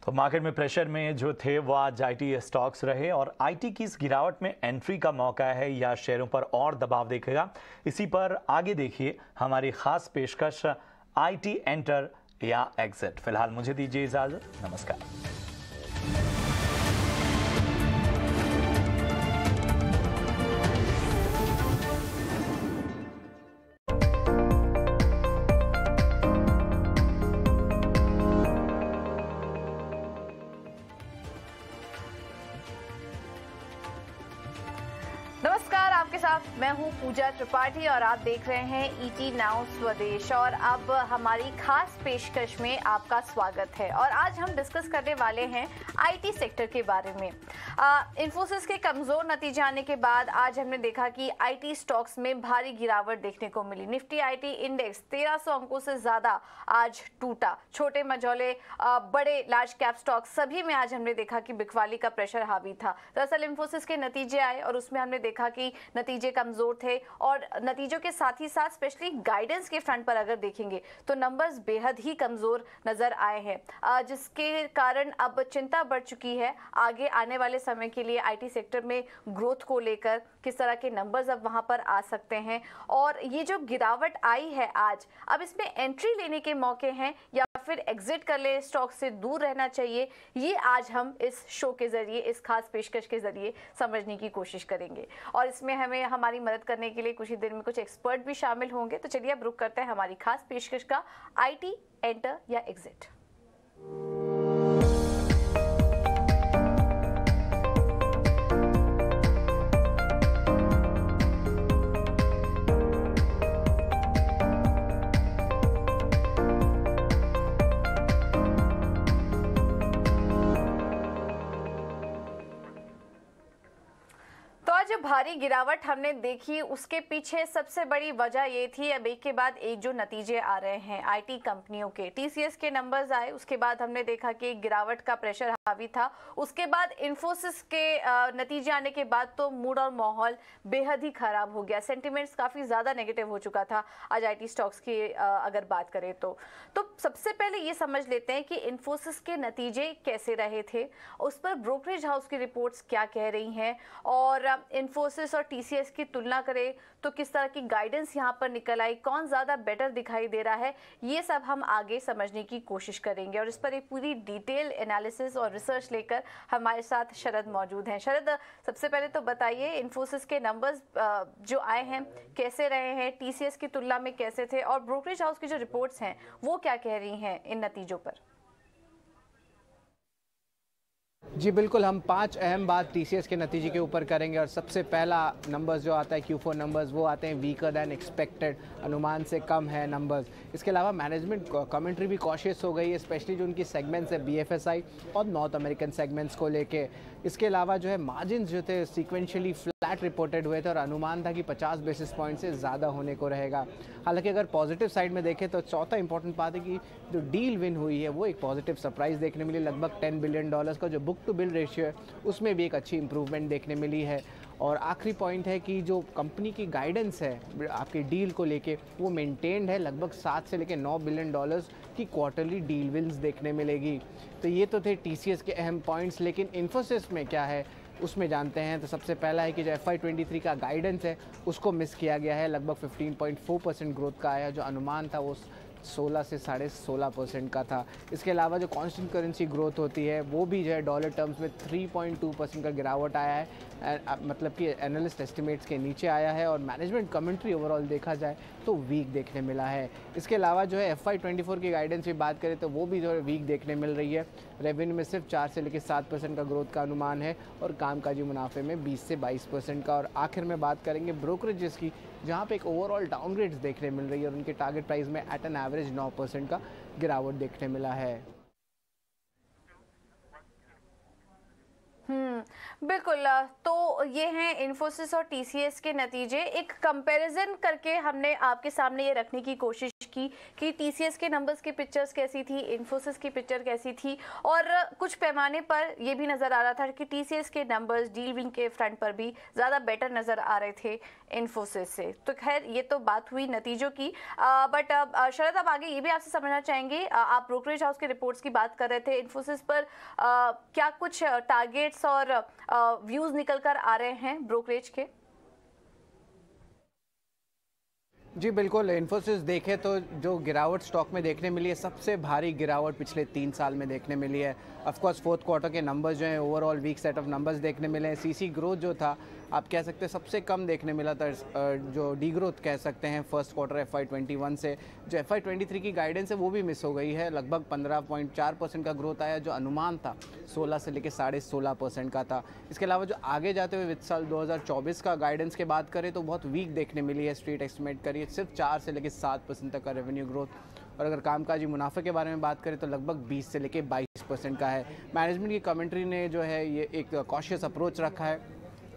तो मार्केट में प्रेशर में जो थे वो आज आईटी स्टॉक्स रहे, और आईटी की इस गिरावट में एंट्री का मौका है या शेयरों पर और दबाव देखेगा, इसी पर आगे देखिए हमारी खास पेशकश आईटी एंटर या एग्जिट। फिलहाल मुझे दीजिए इजाजत, नमस्कार। नमस्कार, आपके साथ मैं हूं पूजा त्रिपाठी और आप देख रहे हैं ईटी नाउ स्वदेश। और अब हमारी खास पेशकश में आपका स्वागत है, और आज हम डिस्कस करने वाले हैं आईटी सेक्टर के बारे में। इन्फोसिस के कमजोर नतीजे आने के बाद आज हमने देखा कि आईटी स्टॉक्स में भारी गिरावट देखने को मिली। निफ्टी आईटी इंडेक्स 1300 अंकों से ज्यादा आज टूटा। छोटे मझौले बड़े लार्ज कैप स्टॉक सभी में आज हमने देखा कि बिकवाली का प्रेशर हावी था। दरअसल इन्फोसिस के नतीजे आए और उसमें हमने देखा कि नतीजे कमजोर थे, और नतीजों के साथ ही साथ स्पेशली गाइडेंस के फ्रंट पर अगर देखेंगे तो नंबर्स बेहद ही कमजोर नजर आए हैं, जिसके कारण अब चिंता बढ़ चुकी है आगे आने वाले समय के लिए आईटी सेक्टर में ग्रोथ को लेकर किस तरह के नंबर्स अब वहां पर आ सकते हैं। और ये जो गिरावट आई है आज, अब इसमें एंट्री लेने के मौके हैं या फिर एग्जिट कर ले, स्टॉक से दूर रहना चाहिए, ये आज हम इस शो के जरिए, इस खास पेशकश के जरिए समझने की कोशिश करेंगे। और इसमें हमें हमारी मदद करने के लिए कुछ ही देर में कुछ एक्सपर्ट भी शामिल होंगे। तो चलिए अब रुक करते हैं हमारी खास पेशकश का आईटी एंटर या एग्जिट। जो भारी गिरावट हमने देखी उसके पीछे सबसे बड़ी वजह ये थी, अब एक के बाद एक जो नतीजे आ रहे हैं आईटी कंपनियों के। टीसीएस के नंबर्स आए, उसके बाद हमने देखा कि गिरावट का प्रेशर हावी था। उसके बाद इन्फोसिस के नतीजे आने के बाद तो मूड और माहौल बेहद ही खराब हो गया। सेंटिमेंट्स काफी ज्यादा नेगेटिव हो चुका था आज आईटी स्टॉक्स की अगर बात करें तो सबसे पहले ये समझ लेते हैं कि इन्फोसिस के नतीजे कैसे रहे थे, उस पर ब्रोकरेज हाउस की रिपोर्ट्स क्या कह रही हैं, और इन्फोसिस और टीसीएस की तुलना करें तो किस तरह की गाइडेंस यहां पर निकल आई, कौन ज्यादा बेटर दिखाई दे रहा है, ये सब हम आगे समझने की कोशिश करेंगे। और इस पर एक पूरी डिटेल एनालिसिस और रिसर्च लेकर हमारे साथ शरद मौजूद हैं। शरद, सबसे पहले तो बताइए इन्फोसिस के नंबर्स जो आए हैं कैसे रहे हैं, टीसीएस की तुलना में कैसे थे, और ब्रोकरेज हाउस की जो रिपोर्ट्स हैं वो क्या कह रही हैं इन नतीजों पर। जी बिल्कुल, हम 5 अहम बात टीसीएस के नतीजे के ऊपर करेंगे। और सबसे पहला नंबर्स जो आता है Q4 नंबर्स, वो आते हैं वीकर दैन एक्सपेक्टेड, अनुमान से कम है नंबर्स। इसके अलावा मैनेजमेंट कमेंट्री भी कॉशियस हो गई है, स्पेशली जो उनकी सेगमेंट्स है BFSI और नॉर्थ अमेरिकन सेगमेंट्स को लेके। इसके अलावा जो है मार्जिन जो थे सीक्वेंशियली फ्लैट रिपोर्टेड हुए थे, और अनुमान था कि 50 बेसिस पॉइंट से ज़्यादा होने को रहेगा। हालांकि अगर पॉजिटिव साइड में देखें तो चौथा इंपॉर्टेंट बात है कि जो डील विन हुई है वो एक पॉजिटिव सरप्राइज देखने मिली। लगभग $10 बिलियन का जो बुक टू बिल रेशियो है उसमें भी एक अच्छी इंप्रूवमेंट देखने मिली है। और आखिरी पॉइंट है कि जो कंपनी की गाइडेंस है आपके डील को लेके वो मेंटेन्ड है। लगभग 7 से लेकर $9 बिलियन की क्वार्टरली डील विन्स देखने मिलेगी। तो ये तो थे टीसीएस के अहम पॉइंट्स, लेकिन इन्फोसिस में क्या है उसमें जानते हैं। तो सबसे पहला है कि जो FY23 का गाइडेंस है उसको मिस किया गया है। लगभग 15.4% ग्रोथ का आया, जो अनुमान था वो 16 से 16.5% का था। इसके अलावा जो कांस्टेंट करेंसी ग्रोथ होती है वो भी जो है डॉलर टर्म्स में 3.2% का गिरावट आया है, मतलब कि एनालिस्ट एस्टिमेट्स के नीचे आया है। और मैनेजमेंट कमेंट्री ओवरऑल देखा जाए तो वीक देखने मिला है। इसके अलावा जो है FY24 की गाइडेंस की बात करें तो वो भी जो है वीक देखने मिल रही है। रेवेन्यू में सिर्फ 4 से लेकर 7% का ग्रोथ का अनुमान है, और कामकाजी मुनाफे में 20 से 22% का। और आखिर में बात करेंगे ब्रोकरेजेस की, जहाँ पे एक ओवरऑल डाउनग्रेड्स देखने मिल रही है, और उनके टारगेट प्राइस में एट एन एवरेज एवरेज 9% का गिरावट देखने मिला है। बिल्कुल। तो ये हैं इन्फोसिस और टीसीएस के नतीजे। एक कंपैरिजन करके हमने आपके सामने ये रखने की कोशिश की कि टीसीएस के नंबर्स की पिक्चर्स कैसी थी, इन्फोसिस की पिक्चर कैसी थी, और कुछ पैमाने पर ये भी नज़र आ रहा था कि टीसीएस के नंबर्स डील विंग के फ्रंट पर भी ज़्यादा बेटर नज़र आ रहे थे इन्फोसिस से। तो खैर ये तो बात हुई नतीजों की, बट शरद अब आगे ये भी आपसे समझना चाहेंगे, आप ब्रोकरेज हाउस के रिपोर्ट्स की बात कर रहे थे, इन्फोसिस पर क्या कुछ टारगेट्स और व्यूज निकल कर आ रहे हैं ब्रोकरेज के? जी बिल्कुल, इन्फोसिस देखें तो जो गिरावट स्टॉक में देखने मिली है, सबसे भारी गिरावट पिछले 3 साल में देखने मिली है। ऑफकोर्स फोर्थ क्वार्टर के नंबर्स जो हैं overall weak set of numbers देखने मिले हैं। सीसी ग्रोथ जो था आप कह सकते हैं सबसे कम देखने मिला था, जो डी ग्रोथ कह सकते हैं फर्स्ट क्वार्टर FY21 से। जो FY23 की गाइडेंस है वो भी मिस हो गई है, लगभग 15.4% का ग्रोथ आया, जो अनुमान था 16 से लेकर 16.5% का था। इसके अलावा जो आगे जाते हुए वित्त साल 2024 का गाइडेंस की बात करें तो बहुत वीक देखने मिली है। स्ट्रीट एस्टिमेट करिए सिर्फ 4 से लेकर 7% तक का रेवेन्यू ग्रोथ, और अगर कामकाजी मुनाफे के बारे में बात करें तो लगभग 20 से लेकर 22% का है। मैनेजमेंट की कमेंट्री ने जो है ये एक कॉशियस अप्रोच रखा है।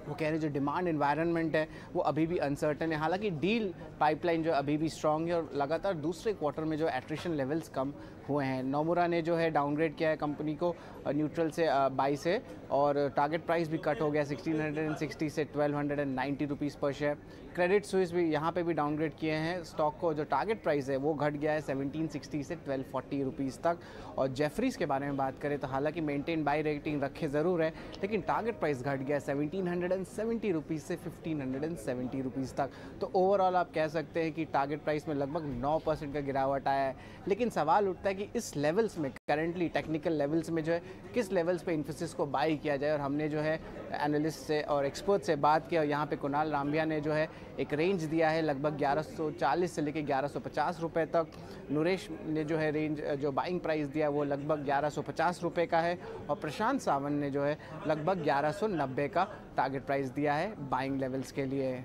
वो कह रहे हैं जो डिमांड एनवायरनमेंट है वो अभी भी अनसर्टन है, हालांकि डील पाइपलाइन जो अभी भी स्ट्रांग है और लगातार दूसरे क्वार्टर में जो एट्रिशन लेवल्स कम हुए हैं। नोमुरा ने जो है डाउनग्रेड किया है कंपनी को न्यूट्रल से बाई से, और टारगेट प्राइस भी कट हो गया 1660 से 1290 रुपीज़ पर शेयर। क्रेडिट स्विस भी यहाँ पे भी डाउनग्रेड किए हैं स्टॉक को, जो टारगेट प्राइस है वो घट गया है 1760 से 1240 रुपीज़ तक। और जेफरीज के बारे में बात करें तो हालांकि मेंटेन बाई रेटिंग रखे ज़रूर है, लेकिन टारगेट प्राइस घट गया 1770 रुपीज़ से 1570 रुपीज़ तक। तो ओवरऑल आप कह सकते हैं कि टारगेट प्राइस में लगभग 9% का गिरावट आया है। लेकिन सवाल उठता है कि इस लेवल्स में करंटली टेक्निकल लेवल्स में जो है किस लेवल्स पे इन्फोसिस को बाई किया जाए, और हमने जो है एनालिस्ट से और एक्सपर्ट से बात किया, और यहाँ पे कुणाल रामबिया ने जो है एक रेंज दिया है लगभग 1140 से लेकर 1150 रुपये तक। नरेश ने जो है रेंज जो बाइंग प्राइस दिया वो लगभग 1150 रुपये का है, और प्रशांत सावंत ने जो है लगभग 1190 का टारगेट प्राइस दिया है बाइंग लेवल्स के लिए।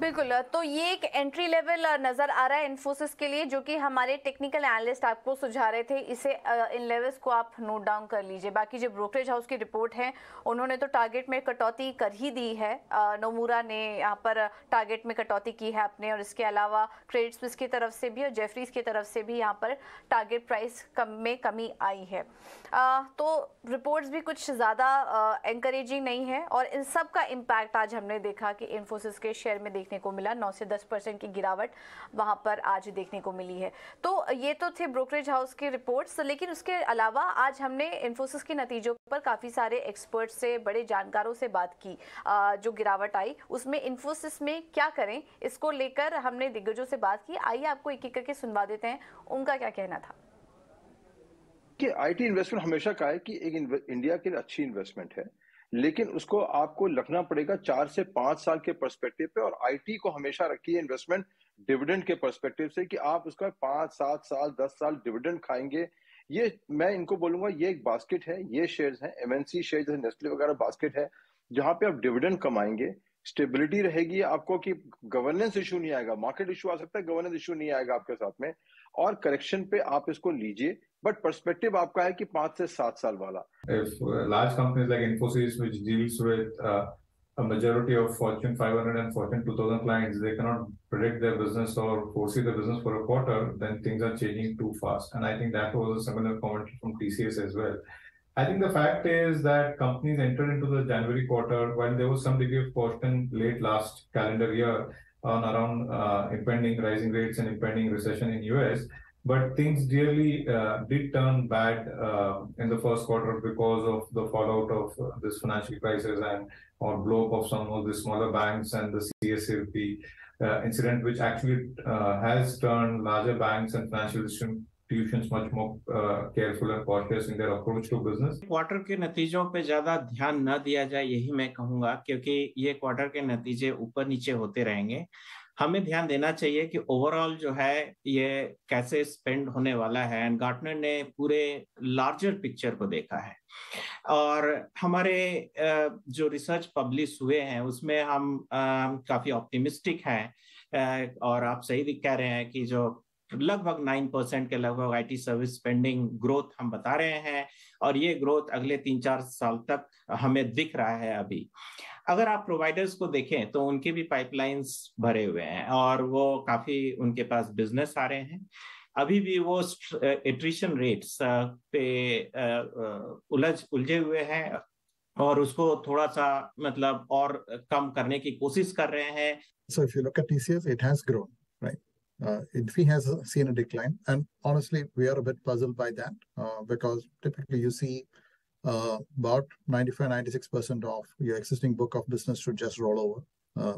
बिल्कुल, तो ये एक एंट्री लेवल नजर आ रहा है इन्फोसिस के लिए, जो कि हमारे टेक्निकल एनालिस्ट आपको सुझा रहे थे। इसे इन लेवल्स को आप नोट डाउन कर लीजिए। बाकी जो ब्रोकरेज हाउस की रिपोर्ट है उन्होंने तो टारगेट में कटौती कर ही दी है। नोमुरा ने यहाँ पर टारगेट में कटौती की है अपने, और इसके अलावा क्रेडिट स्विस की तरफ से भी और जेफरीज की तरफ से भी यहाँ पर टारगेट प्राइस में कमी आई है। तो रिपोर्ट्स भी कुछ ज़्यादा एनकरेजिंग नहीं है, और इन सब का इम्पैक्ट आज हमने देखा कि इन्फोसिस के शेयर में देखने को मिला। 9 से 10% की गिरावट वहां पर आज देखने को मिली है। तो ये तो थे ब्रोकरेज हाउस के रिपोर्ट्स, लेकिन उसके अलावा आज हमने इन्फोसिस के नतीजों पर काफी सारे एक्सपर्ट से, बड़े जानकारों से बात की। जो गिरावट आई उसमें इन्फोसिस में क्या करें, इसको लेकर हमने दिग्गजों से बात की। आइए आपको एक एक करके सुनवा देते हैं उनका क्या कहना था। कि आईटी इन्वेस्टमेंट हमेशा कहा है कि एक इंडिया के लिए अच्छी इन्वेस्टमेंट है, लेकिन उसको आपको रखना पड़ेगा 4 से 5 साल के पर्सपेक्टिव पे, और आईटी को हमेशा रखिए इन्वेस्टमेंट डिविडेंड के पर्सपेक्टिव से कि आप उसका 5, 7 साल, 10 साल डिविडेंड खाएंगे। ये मैं इनको बोलूंगा ये एक बास्केट है, ये शेयर्स हैं, एमएनसी शेयर जैसे नेस्ले वगैरह बास्केट है, जहां पे आप डिविडेंड कमाएंगे, स्टेबिलिटी रहेगी आपको, कि गवर्नेंस इशू नहीं आएगा। मार्केट इशू आ सकता है, गवर्नेंस इशू नहीं आएगा आपके साथ में, और करेक्शन पे आप इसको लीजिए, बट पर्सपेक्टिव आपका है कि 5 से 7 साल वाला। If large companies like Infosys, which deals with a majority of Fortune 500 and Fortune 2000 clients, they cannot predict their business or foresee the business for a quarter, then things are changing too fast. And I think that was a similar commentary from TCS as well. I think the fact is that companies entered into the January quarter while there was some degree of caution late last calendar year on around impending rising rates and impending recession in US. But things really did turn bad in the first quarter because of the fallout of this financial crisis and or blow up of some of the smaller banks and the CSLP incident, which actually has turned larger banks and financial institutions much more careful and cautious in their approach to business. Quarter के नतीजों पे ज्यादा ध्यान न दिया जाए, यही मैं कहूंगा, क्योंकि ये क्वार्टर के नतीजे ऊपर नीचे होते रहेंगे। हमें ध्यान देना चाहिए कि ओवरऑल जो है ये कैसे स्पेंड होने वाला है, एंड गार्टनर ने पूरे लार्जर पिक्चर को देखा है। और हमारे जो रिसर्च पब्लिश हुए हैं उसमें हम काफी ऑप्टिमिस्टिक हैं और आप सही कह रहे हैं कि जो लगभग 9% के लगभग आईटी सर्विस स्पेंडिंग ग्रोथ हम बता रहे हैं, और ये ग्रोथ अगले 3-4 साल तक हमें दिख रहा है। अभी अगर आप प्रोवाइडर्स को देखें तो उनके भी पाइपलाइंस भरे हुए हैं और वो काफी उनके पास बिजनेस आ रहे हैं। अभी भी वो एट्रिशन रेट्स पे उलझे हुए हैं और उसको थोड़ा सा मतलब और कम करने की कोशिश कर रहे हैं। So if you look at TCS, it has grown, right? Infy has seen a decline, and honestly, we are a bit puzzled by that because typically you see about 95-96% of your existing book of business should just roll over.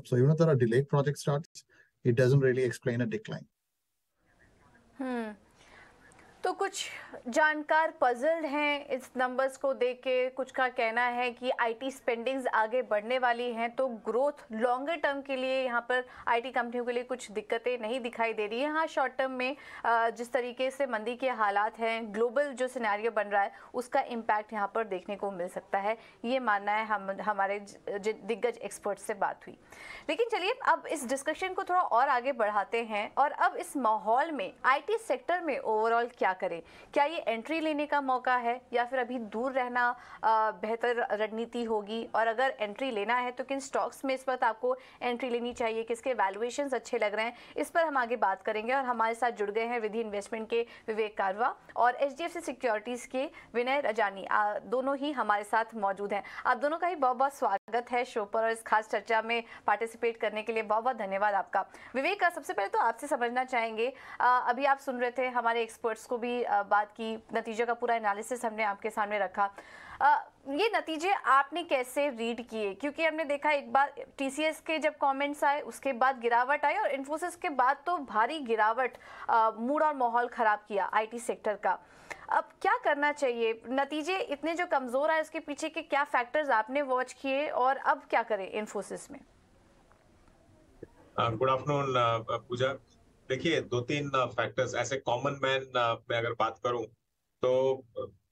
So even if there are delayed project starts, it doesn't really explain a decline. तो कुछ जानकार पजल्ड हैं इस नंबर्स को देख के। कुछ का कहना है कि आईटी स्पेंडिंग्स आगे बढ़ने वाली हैं, तो ग्रोथ लॉन्गर टर्म के लिए यहाँ पर आईटी कंपनियों के लिए कुछ दिक्कतें नहीं दिखाई दे रही है। हाँ, शॉर्ट टर्म में जिस तरीके से मंदी के हालात हैं, ग्लोबल जो सिनेरियो बन रहा है, उसका इम्पैक्ट यहाँ पर देखने को मिल सकता है, ये मानना है हमारे दिग्गज एक्सपर्ट से बात हुई। लेकिन चलिए अब इस डिस्कशन को थोड़ा और आगे बढ़ाते हैं और अब इस माहौल में आईटी सेक्टर में ओवरऑल क्या करें। क्या ये एंट्री लेने का मौका है या फिर अभी दूर रहना बेहतर रणनीति होगी, और अगर एंट्री लेना है तो किन स्टॉक्स में इस वक्त आपको एंट्री लेनी चाहिए, किसके वैल्यूएशंस अच्छे लग रहे हैं, इस पर हम आगे बात करेंगे। और हमारे साथ जुड़ गए हैं विधि इन्वेस्टमेंट के विवेक कारवा और HDFC सिक्योरिटीज के विनय रजानी, दोनों ही हमारे साथ मौजूद हैं। आप दोनों का ही बहुत बहुत स्वागत है शो पर और इस खास चर्चा में पार्टिसिपेट करने के लिए बहुत बहुत धन्यवाद आपका। विवेक, सबसे पहले तो आपसे समझना चाहेंगे, अभी आप सुन रहे थे हमारे एक्सपर्ट्स को भी बात की, नतीजों का पूरा एनालिसिस हमने आपके सामने रखा। ये नतीजे आपने कैसे रीड किए? क्योंकि हमने देखा एक बार टीसीएस के जब कमेंट्स आए उसके बाद गिरावट आई और इन्फोसिस के बाद तो भारी गिरावट, मूड और माहौल खराब किया आईटी सेक्टर का। अब क्या करना चाहिए? नतीजे इतने जो कमजोर आए उसके पीछे के क्या फैक्टर्स आपने वॉच किए और अब क्या करें इन्फोसिस में? गुड आफ्टरनून पूजा। देखिए, 2-3 फैक्टर्स ऐसे कॉमन मैन में अगर बात करूं तो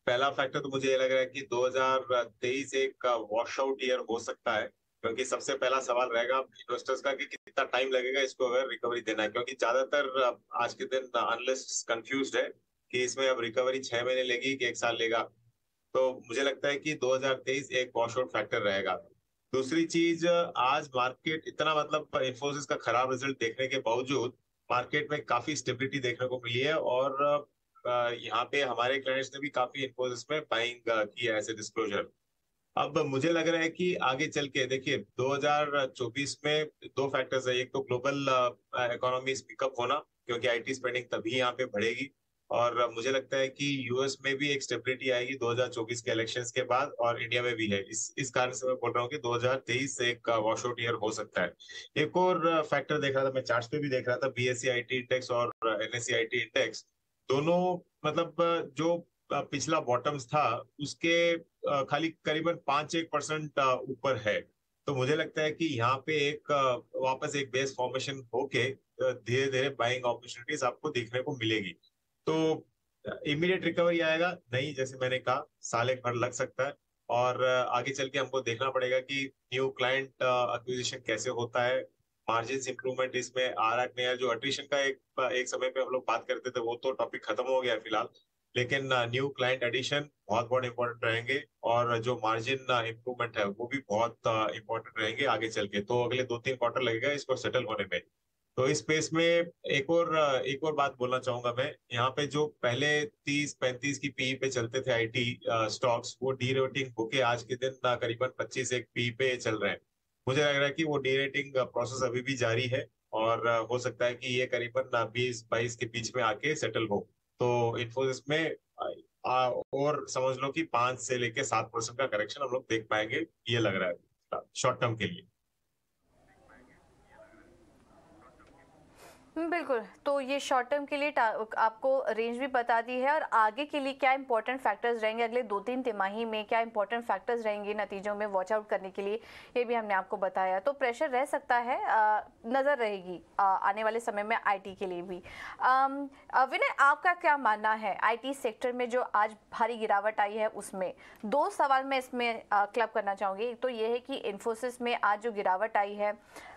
पहला फैक्टर तो मुझे ये लग रहा है कि 2023 एक वॉश आउट ईयर हो सकता है, क्योंकि सबसे पहला सवाल रहेगा इन्वेस्टर्स का कि कितना टाइम लगेगा इसको अगर रिकवरी देना है, क्योंकि ज्यादातर आज के दिन एनालिस्ट कंफ्यूज्ड है कि इसमें अब रिकवरी 6 महीने लेगी कि 1 साल लेगा। तो मुझे लगता है कि 2023 एक वॉश आउट फैक्टर रहेगा। दूसरी चीज, आज मार्केट इतना मतलब इन्फोसिस का खराब रिजल्ट देखने के बावजूद मार्केट में काफी स्टेबिलिटी देखने को मिली है और यहाँ पे हमारे क्लाइंट्स ने भी काफी इन्फोसिस में बाइंग की है एज ए डिस्क्लोजर। अब मुझे लग रहा है कि आगे चल के देखिए 2024 में 2 फैक्टर्स है। एक तो ग्लोबल इकोनॉमी पिकअप होना, क्योंकि आईटी स्पेंडिंग तभी यहाँ पे बढ़ेगी, और मुझे लगता है कि यूएस में भी एक स्टेबिलिटी आएगी 2024 के इलेक्शंस के बाद, और इंडिया में भी है। इस कारण से मैं बोल रहा हूँ कि 2023 एक वॉश आउट ईयर हो सकता है। एक और फैक्टर देख रहा था, मैं चार्ट्स पे भी देख रहा था, BSE IT इंडेक्स और NSE IT इंडेक्स दोनों मतलब जो पिछला बॉटम्स था उसके खाली करीबन 5-1% ऊपर है। तो मुझे लगता है कि यहाँ पे एक वापस एक बेस फॉर्मेशन होके धीरे धीरे बाइंग अपॉर्चुनिटीज आपको देखने को मिलेगी। तो इमीडिएट रिकवरी आएगा नहीं, जैसे मैंने कहा साल एक भर लग सकता है, और आगे चल के हमको देखना पड़ेगा कि न्यू क्लाइंट एक्विजिशन कैसे होता है, मार्जिन इंप्रूवमेंट इसमें आ रहा है। जो अट्रिशन का एक समय पे हम लोग बात करते थे वो तो टॉपिक खत्म हो गया फिलहाल, लेकिन न्यू क्लाइंट एडिशन बहुत इंपॉर्टेंट रहेंगे और जो मार्जिन इंप्रूवमेंट है वो भी बहुत इंपॉर्टेंट रहेंगे आगे चल के। तो अगले 2-3 क्वार्टर लगेगा इसको सेटल होने में। तो इस स्पेस में एक और बात बोलना चाहूंगा मैं, यहाँ पे जो पहले 30-35 की पीई पे चलते थे आईटी स्टॉक्स, वो डी रेटिंग होके आज के दिन करीबन 25 एक पीई पे चल रहे हैं। मुझे लग रहा है कि वो डी रेटिंग प्रोसेस अभी भी जारी है और हो सकता है कि ये करीबन 20-22 के बीच में आके सेटल हो। तो इन्फोसिस में और समझ लो कि 5 से लेके 7% का करेक्शन हम लोग देख पाएंगे, ये लग रहा है शॉर्ट टर्म के लिए। बिल्कुल, तो ये शॉर्ट टर्म के लिए आपको रेंज भी बता दी है, और आगे के लिए क्या इंपॉर्टेंट फैक्टर्स रहेंगे, अगले 2-3 तिमाही में क्या इंपॉर्टेंट फैक्टर्स रहेंगे नतीजों में वॉच आउट करने के लिए, ये भी हमने आपको बताया। तो प्रेशर रह सकता है, नज़र रहेगी आने वाले समय में आईटी के लिए भी। विनय, आपका क्या मानना है आईटी सेक्टर में जो आज भारी गिरावट आई है उसमें? 2 सवाल मैं इसमें क्लब करना चाहूँगी। एक तो ये है कि इन्फोसिस में आज जो गिरावट आई है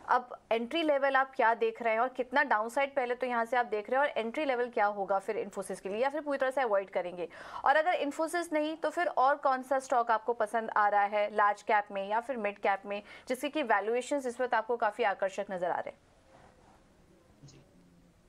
अब एंट्री लेवल आप क्या देख रहे हैं और कितना डाउनसाइड पहले तो यहाँ से आप देख रहे हैं, और एंट्री लेवल क्या होगा फिर इन्फोसिस के लिए, या फिर पूरी तरह से अवॉइड करेंगे? और अगर इन्फोसिस नहीं तो फिर और कौन सा स्टॉक आपको पसंद आ रहा है लार्ज कैप में या फिर मिड कैप में, जिसकी की वैल्यूएशंस इस वक्त आपको काफी आकर्षक नजर आ रहे हैं?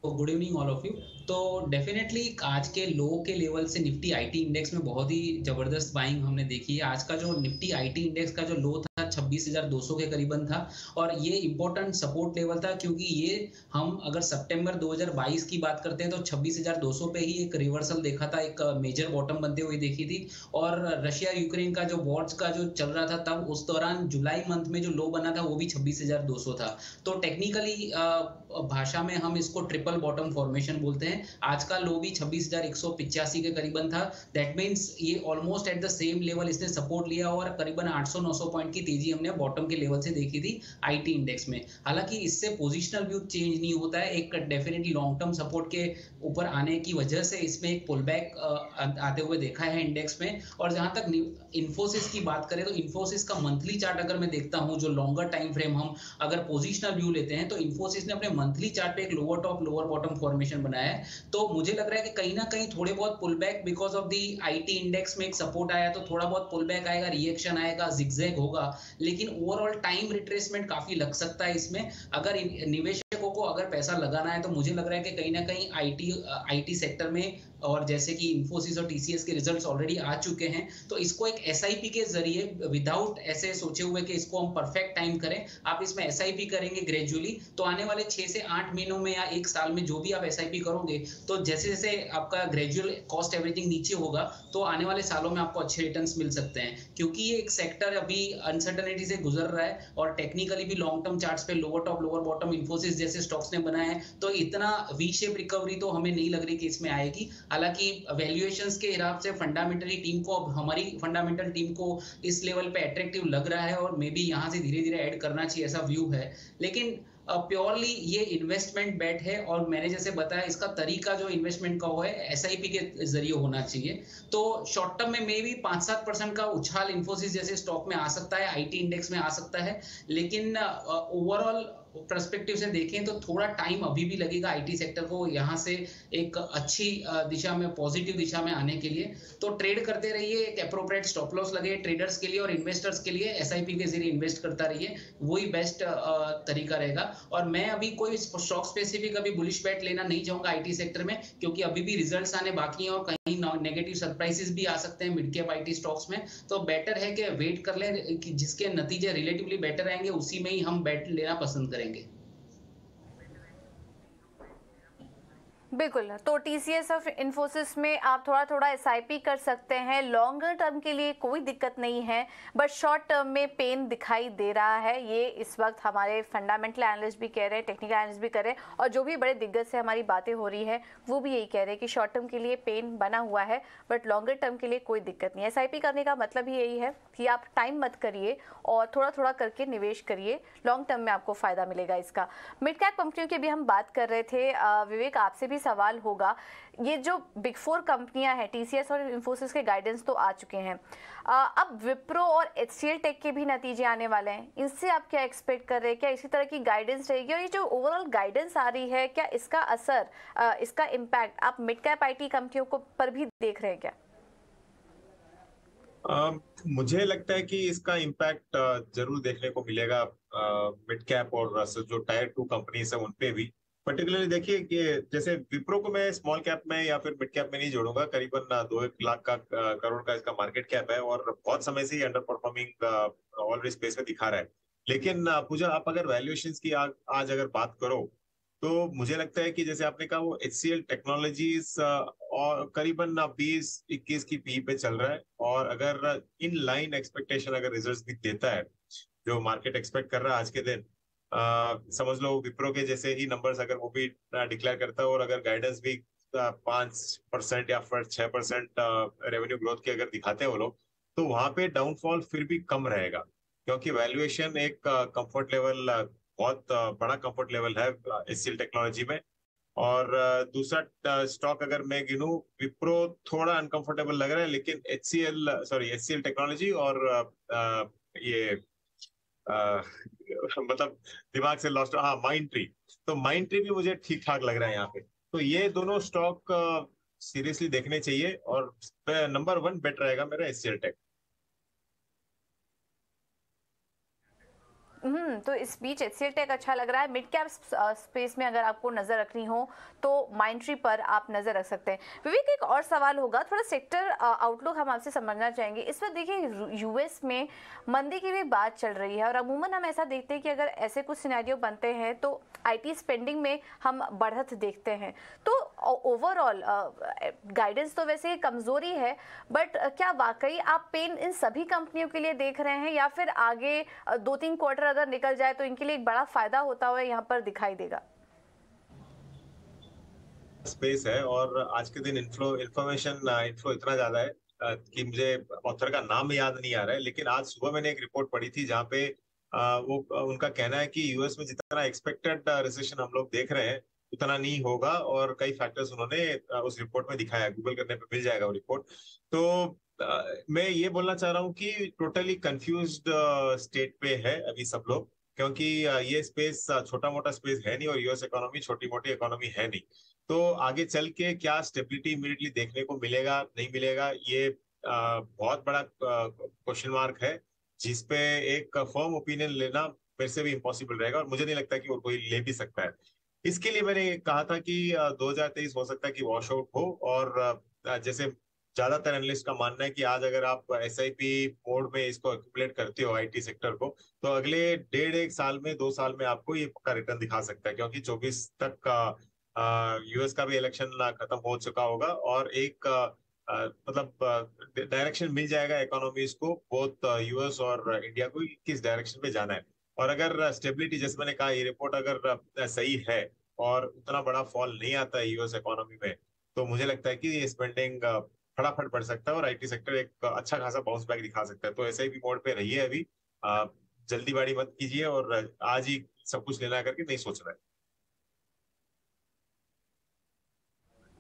Good evening all of you. तो डेफिनेटली आज के लो के लेवल से निफ्टी आईटी इंडेक्स में बहुत ही जबरदस्त बाइंग हमने देखी है। आज का जो निफ्टी आईटी इंडेक्स का जो लो था 26,200 के करीबन था, और ये इंपॉर्टेंट सपोर्ट लेवल था, क्योंकि ये हम अगर सितंबर 2022 की बात करते हैं तो 26,200 पे ही एक रिवर्सल देखा था, एक मेजर बॉटम बनते हुए देखी थी। और रशिया यूक्रेन का जो वॉर्स का जो चल रहा था तब उस दौरान जुलाई मंथ में जो लो बना था वो भी 26,200 था। तो टेक्निकली भाषा में हम इसको ट्रिपल बॉटम फॉर्मेशन बोलते हैं। आज का लो भी 26,185 के करीबन था। दैट मींस ये almost at the same level इसने सपोर्ट लिया, और करीबन 800-900 पॉइंट की तेजी हमने बॉटम के लेवल से देखी थी आईटी इंडेक्स में। हालांकि इससे पोजिशनल व्यू चेंज नहीं होता है, एक डेफिनेटली लॉन्ग टर्म सपोर्ट के ऊपर आने की वजह से इसमें एक पुल बैक आते हुए देखा है इंडेक्स में। और जहां तक इन्फोसिस की बात करें तो इन्फोसिस का मंथली चार्ट अगर मैं देखता हूं, जो लॉन्गर टाइम फ्रेम हम अगर पोजिशनल व्यू लेते हैं, तो इन्फोसिस ने अपने मंथली चार्ट पे एक lower top lower bottom formation बनाया है। तो मुझे लग रहा है कि कहीं ना कहीं थोड़े बहुत pull back because of the IT index में एक सपोर्ट आया, तो थोड़ा बहुत पुल बैक आएगा, रिएक्शन आएगा, जिगजैग होगा, लेकिन ओवरऑल टाइम रिट्रेसमेंट काफी लग सकता है इसमें। अगर निवेशकों को अगर पैसा लगाना है तो मुझे लग रहा है कि कहीं ना कहीं आईटी सेक्टर में, और जैसे कि इन्फोसिस और टीसीएस के रिजल्ट्स ऑलरेडी आ चुके हैं, तो इसको एक एसआईपी के जरिए विदाउट ऐसे सोचे हुए कि इसको हम परफेक्ट टाइम करें, आप इसमें एसआईपी करेंगे ग्रेजुअली, तो आने वाले 6 से 8 महीनों में या 1 साल में जो भी आप एसआईपी करोगे, तो जैसे जैसे आपका ग्रेजुअल कॉस्ट एवरेजिंग नीचे होगा, तो आने वाले सालों में आपको अच्छे रिटर्न्स मिल सकते हैं। क्योंकि ये एक सेक्टर अभी अनसर्टेनिटी से गुजर रहा है, और टेक्निकली भी लॉन्ग टर्म चार्ट्स पे lower top lower bottom Infosys जैसे स्टॉक्स ने बनाए हैं, तो इतना वी शेप रिकवरी तो हमें नहीं लग रही कि इसमें आएगी। हालांकि वैल्यूएशंस के हिसाब से फंडामेंटली टीम को, अब हमारी फंडामेंटल टीम को इस लेवल पे अट्रैक्टिव लग रहा है, और मे बी यहाँ से धीरे धीरे ऐड करना चाहिए, ऐसा व्यू है। लेकिन प्योरली ये इन्वेस्टमेंट बेट है, और मैंने जैसे बताया इसका तरीका जो इन्वेस्टमेंट का वो है एसआईपी के जरिए होना चाहिए। तो शॉर्ट टर्म में मे बी 5-7% का उछाल इन्फोसिस जैसे स्टॉक में आ सकता है, आईटी इंडेक्स में आ सकता है, लेकिन ओवरऑल पर्सपेक्टिव से देखें तो थोड़ा टाइम अभी भी लगेगा आईटी सेक्टर को यहाँ से एक अच्छी दिशा में, पॉजिटिव दिशा में आने के लिए। तो ट्रेड करते रहिए, एक एप्रोप्रिएट स्टॉप लॉस लगे ट्रेडर्स के लिए, और इन्वेस्टर्स के लिए एसआईपी के जरिए इन्वेस्ट करता रहिए, वही बेस्ट तरीका रहेगा। और मैं अभी कोई स्टॉक स्पेसिफिक अभी बुलिश बैट लेना नहीं चाहूंगा आईटी सेक्टर में, क्योंकि अभी भी रिजल्ट्स आने बाकी हैं और कहीं नेगेटिव सरप्राइजेस भी आ सकते हैं मिड कैप आईटी स्टॉक्स में। तो बेटर है कि वेट कर लें, कि जिसके नतीजे रिलेटिवली बेटर आएंगे उसी में ही हम बैट लेना पसंद करेंगे। बिल्कुल। तो टीसीएस और इन्फोसिस में आप थोड़ा थोड़ा एसआईपी कर सकते हैं, लॉन्गर टर्म के लिए कोई दिक्कत नहीं है, बट शॉर्ट टर्म में पेन दिखाई दे रहा है। ये इस वक्त हमारे फंडामेंटल एनालिस्ट भी कह रहे हैं, टेक्निकल एनालिस्ट भी कह रहे हैं, और जो भी बड़े दिग्गज से हमारी बातें हो रही है वो भी यही कह रहे हैं कि शॉर्ट टर्म के लिए पेन बना हुआ है, बट लॉन्गर टर्म के लिए कोई दिक्कत नहीं है। एसआईपी करने का मतलब ही यही है कि आप टाइम मत करिए और थोड़ा थोड़ा करके निवेश करिए, लॉन्ग टर्म में आपको फायदा मिलेगा इसका। मिड कैप कंपनियों की भी हम बात कर रहे थे, विवेक आपसे भी सवाल होगा, ये जो बिग 4 कंपनियां हैं टीसीएस और इन्फोसिस के गाइडेंस तो आ चुके हैं, अब विप्रो और एचसीएल टेक के भी नतीजे आने वाले हैं, इनसे आप क्या एक्सपेक्ट कर रहे हैं? क्या इसी तरह की गाइडेंस रहेगी? और ये जो ओवरऑल गाइडेंस आ रही है, क्या इसका असर, इसका इम्पैक्ट आप मिड कैप आईटी कंपनियों को पर भी देख रहे हैं क्या? मुझे लगता है कि इसका इम्पैक्ट जरूर देखने को मिलेगा मिड कैप और जो टायर 2 कंपनीज है उन पे भी। पर्टिकुलरली देखिए कि जैसे विप्रो को मैं स्मॉल कैप में या फिर मिड कैप में नहीं जोड़ूंगा, करीबन 2 लाख करोड़ का इसका मार्केट कैप है, और बहुत समय से ही अंडर परफॉर्मिंग ऑलरेडी स्पेस में दिखा रहा है। लेकिन पूजा, आप अगर वैल्यूएशंस की आज अगर बात करो, तो मुझे लगता है कि जैसे आपने कहा वो HCL टेक्नोलॉजीज और करीबन 20-21 की पी पे चल रहा है, और अगर इन लाइन एक्सपेक्टेशन अगर रिजल्ट्स भी देता है जो मार्केट एक्सपेक्ट कर रहा है आज के दिन, समझ लो विप्रो के जैसे ही नंबर्स अगर वो भी डिक्लेयर करता है, और अगर गाइडेंस भी 5% या फिर 6% रेवेन्यू ग्रोथ की अगर दिखाते हैं वो लोग, तो वहां पे डाउनफॉल फिर भी कम रहेगा, क्योंकि वैल्यूएशन एक कंफर्ट लेवल, बहुत बड़ा कंफर्ट लेवल है HCL टेक्नोलॉजी में। और दूसरा स्टॉक अगर मैं गिनूं, विप्रो थोड़ा अनकंफर्टेबल लग रहा है, लेकिन HCL टेक्नोलॉजी और ये मतलब दिमाग से लॉस्ट, हाँ माइंड ट्री, तो माइंड ट्री भी मुझे ठीक ठाक लग रहा है यहाँ पे। तो ये दोनों स्टॉक सीरियसली देखने चाहिए, और नंबर 1 बेट रहेगा मेरा एचसीएल टेक। तो इस बीच एचसीएल टेक अच्छा लग रहा है। मिड कैप स्पेस में अगर आपको नजर रखनी हो तो माइंडट्री पर आप नजर रख सकते हैं। विवेक, एक और सवाल होगा, थोड़ा सेक्टर आउटलुक हम आपसे समझना चाहेंगे। इस वक्त देखिए यूएस में मंदी की भी बात चल रही है, और अमूमन हम ऐसा देखते हैं कि अगर ऐसे कुछ सिनेरियो बनते हैं तो आईटी स्पेंडिंग में हम बढ़त देखते हैं। तो ओवरऑल गाइडेंस तो वैसे कमजोरी है, बट क्या वाकई आप पेन इन सभी कंपनियों के लिए देख रहे हैं, या फिर आगे 2-3 क्वार्टर अगर निकल जाए तो इनके लिए एक बड़ा फायदा होता हुआ यहाँ पर दिखाई देगा? स्पेस है, और आज के दिन इन्फ्लो इतना ज्यादा है कि मुझे ऑथर का नाम याद नहीं आ रहा है, लेकिन आज सुबह मैंने एक रिपोर्ट पढ़ी थी जहाँ पे वो उनका कहना है कि यूएस में जितना एक्सपेक्टेड रिसेशन हम लोग देख रहे हैं उतना नहीं होगा, और कई फैक्टर्स उन्होंने उस रिपोर्ट में दिखाया, गूगल करने पे मिल जाएगा वो रिपोर्ट। तो मैं ये बोलना चाह रहा हूँ कि टोटली कंफ्यूज्ड स्टेट पे है अभी सब लोग, क्योंकि ये स्पेस छोटा मोटा स्पेस है नहीं, और यूएस इकोनॉमी छोटी मोटी इकोनॉमी है नहीं। तो आगे चल के क्या स्टेबिलिटी इमीडिएटली देखने को मिलेगा नहीं मिलेगा, ये बहुत बड़ा क्वेश्चन मार्क है, जिसपे एक फर्म ओपिनियन लेना मेरे से भी इम्पॉसिबल रहेगा, और मुझे नहीं लगता कि वो कोई ले भी सकता है। इसके लिए मैंने कहा था कि 2023 हो सकता है कि वॉश आउट हो, और जैसे ज्यादातर एनालिस्ट का मानना है कि आज अगर आप एसआईपी मोड में इसको एक्यूमुलेट करते हो आईटी सेक्टर को, तो अगले 1.5 साल में 2 साल में आपको ये पक्का रिटर्न दिखा सकता है, क्योंकि 24 तक का यूएस का भी इलेक्शन खत्म हो चुका होगा, और एक मतलब डायरेक्शन मिल जाएगा इकोनॉमीज को, बोथ यूएस और इंडिया को, किस डायरेक्शन में जाना है। और अगर स्टेबिलिटी, जैसे मैंने कहा, ये रिपोर्ट अगर सही है और उतना बड़ा फॉल नहीं आता है यूएस इकोनॉमी में, तो मुझे लगता है कि ये स्पेंडिंग फटाफट बढ़ सकता है और आईटी सेक्टर एक अच्छा खासा बाउंस बैक दिखा सकता है। तो ऐसे ही मोड पे रहिए अभी, जल्दीबाजी मत कीजिए और आज ही सब कुछ लेना करके नहीं सोचना है।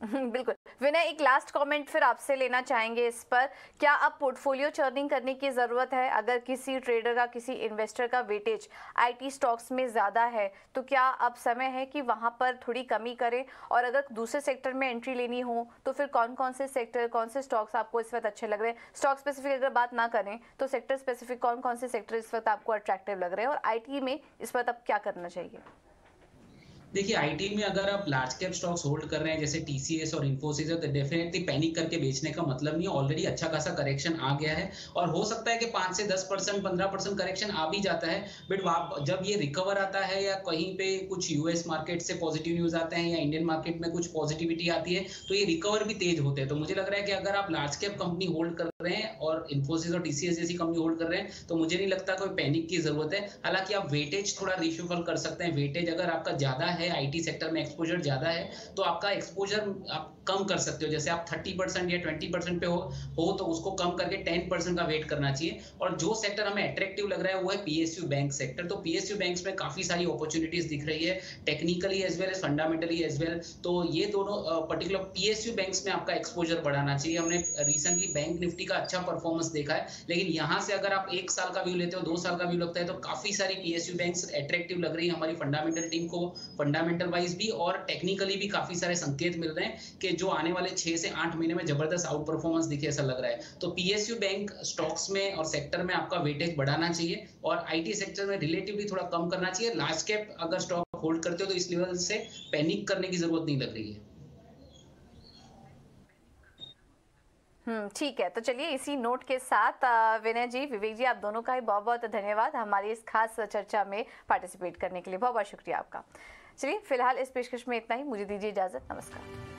बिल्कुल विनय, एक लास्ट कमेंट फिर आपसे लेना चाहेंगे इस पर। क्या अब पोर्टफोलियो चर्निंग करने की जरूरत है? अगर किसी ट्रेडर का, किसी इन्वेस्टर का वेटेज आईटी स्टॉक्स में ज्यादा है तो क्या अब समय है कि वहां पर थोड़ी कमी करें? और अगर दूसरे सेक्टर में एंट्री लेनी हो तो फिर कौन कौन से सेक्टर, कौन से स्टॉक्स आपको इस वक्त अच्छे लग रहे हैं? स्टॉक स्पेसिफिक अगर बात ना करें तो सेक्टर स्पेसिफिक कौन कौन से सेक्टर इस वक्त आपको अट्रैक्टिव लग रहे हैं, और आईटी में इस वक्त अब क्या करना चाहिए? देखिए आईटी में अगर आप लार्ज कैप स्टॉक्स होल्ड कर रहे हैं जैसे टीसीएस और इन्फोसिस है, तो डेफिनेटली पैनिक करके बेचने का मतलब नहीं है। ऑलरेडी अच्छा खासा करेक्शन आ गया है, और हो सकता है कि 5 से 10%, 15% करेक्शन आ भी जाता है, बट जब ये रिकवर आता है या कहीं पे कुछ यूएस मार्केट से पॉजिटिव न्यूज आते हैं या इंडियन मार्केट में कुछ पॉजिटिविटी आती है तो ये रिकवर भी तेज होते हैं। तो मुझे लग रहा है कि अगर आप लार्ज कैप कंपनी होल्ड कर रहे हैं और इन्फोसिस और टीसीएस जैसी कंपनी होल्ड कर रहे हैं तो मुझे नहीं लगता कोई पैनिक की जरूरत है। हालांकि आप वेटेज थोड़ा रिशफल कर सकते हैं। वेटेज अगर आपका ज्यादा है, आईटी सेक्टर में एक्सपोजर ज्यादा है, तो आपका एक्सपोजर आप कम कर सकते हो। जैसे आप 30% या 20% पे हो तो उसको कम करके 10% का वेट करना चाहिए। और जो सेक्टर हमें अट्रैक्टिव लग रहा है वो है पीएसयू बैंक सेक्टर। तो पीएसयू बैंक्स में काफी सारी अपॉर्चुनिटीज दिख रही है, technically as well as fundamentally as well. तो ये दोनों पर्टिकुलर पीएसयू बैंक्स में आपका एक्सपोजर बढ़ाना चाहिए। हमने रिसेंटली बैंक निफ्टी का अच्छा परफॉर्मेंस देखा है, लेकिन यहाँ से अगर आप 1 साल का व्यू लेते हो, 2 साल का व्यू लगता है, तो काफी सारी पीएसयू बैंक्स अट्रैक्टिव लग रही है हमारी फंडामेंटल टीम को, फंडामेंटल वाइज भी और टेक्निकली भी काफी सारे संकेत मिल रहे हैं कि जो आने वाले 6 से 8 महीने में जबरदस्त आउट परफॉर्मेंस दिखे, ऐसा लग रहा है। तो पीएसयू बैंक स्टॉक्स में और सेक्टर में आपका वेटेज बढ़ाना चाहिए, और आईटी सेक्टर में रिलेटिवली थोड़ा कम करना चाहिए। लार्ज कैप अगर स्टॉक होल्ड करते हो तो इस लेवल से पैनिक करने की जरूरत नहीं लग रही है। ठीक है, तो चलिए इसी नोट के साथ विनय जी, विवेक जी, आप दोनों का ही बहुत बहुत धन्यवाद हमारी इस खास चर्चा में पार्टिसिपेट करने के लिए। बहुत बहुत शुक्रिया आपका। चलिए फिलहाल इस पेशकश में इतना ही, मुझे दीजिए इजाजत, नमस्कार।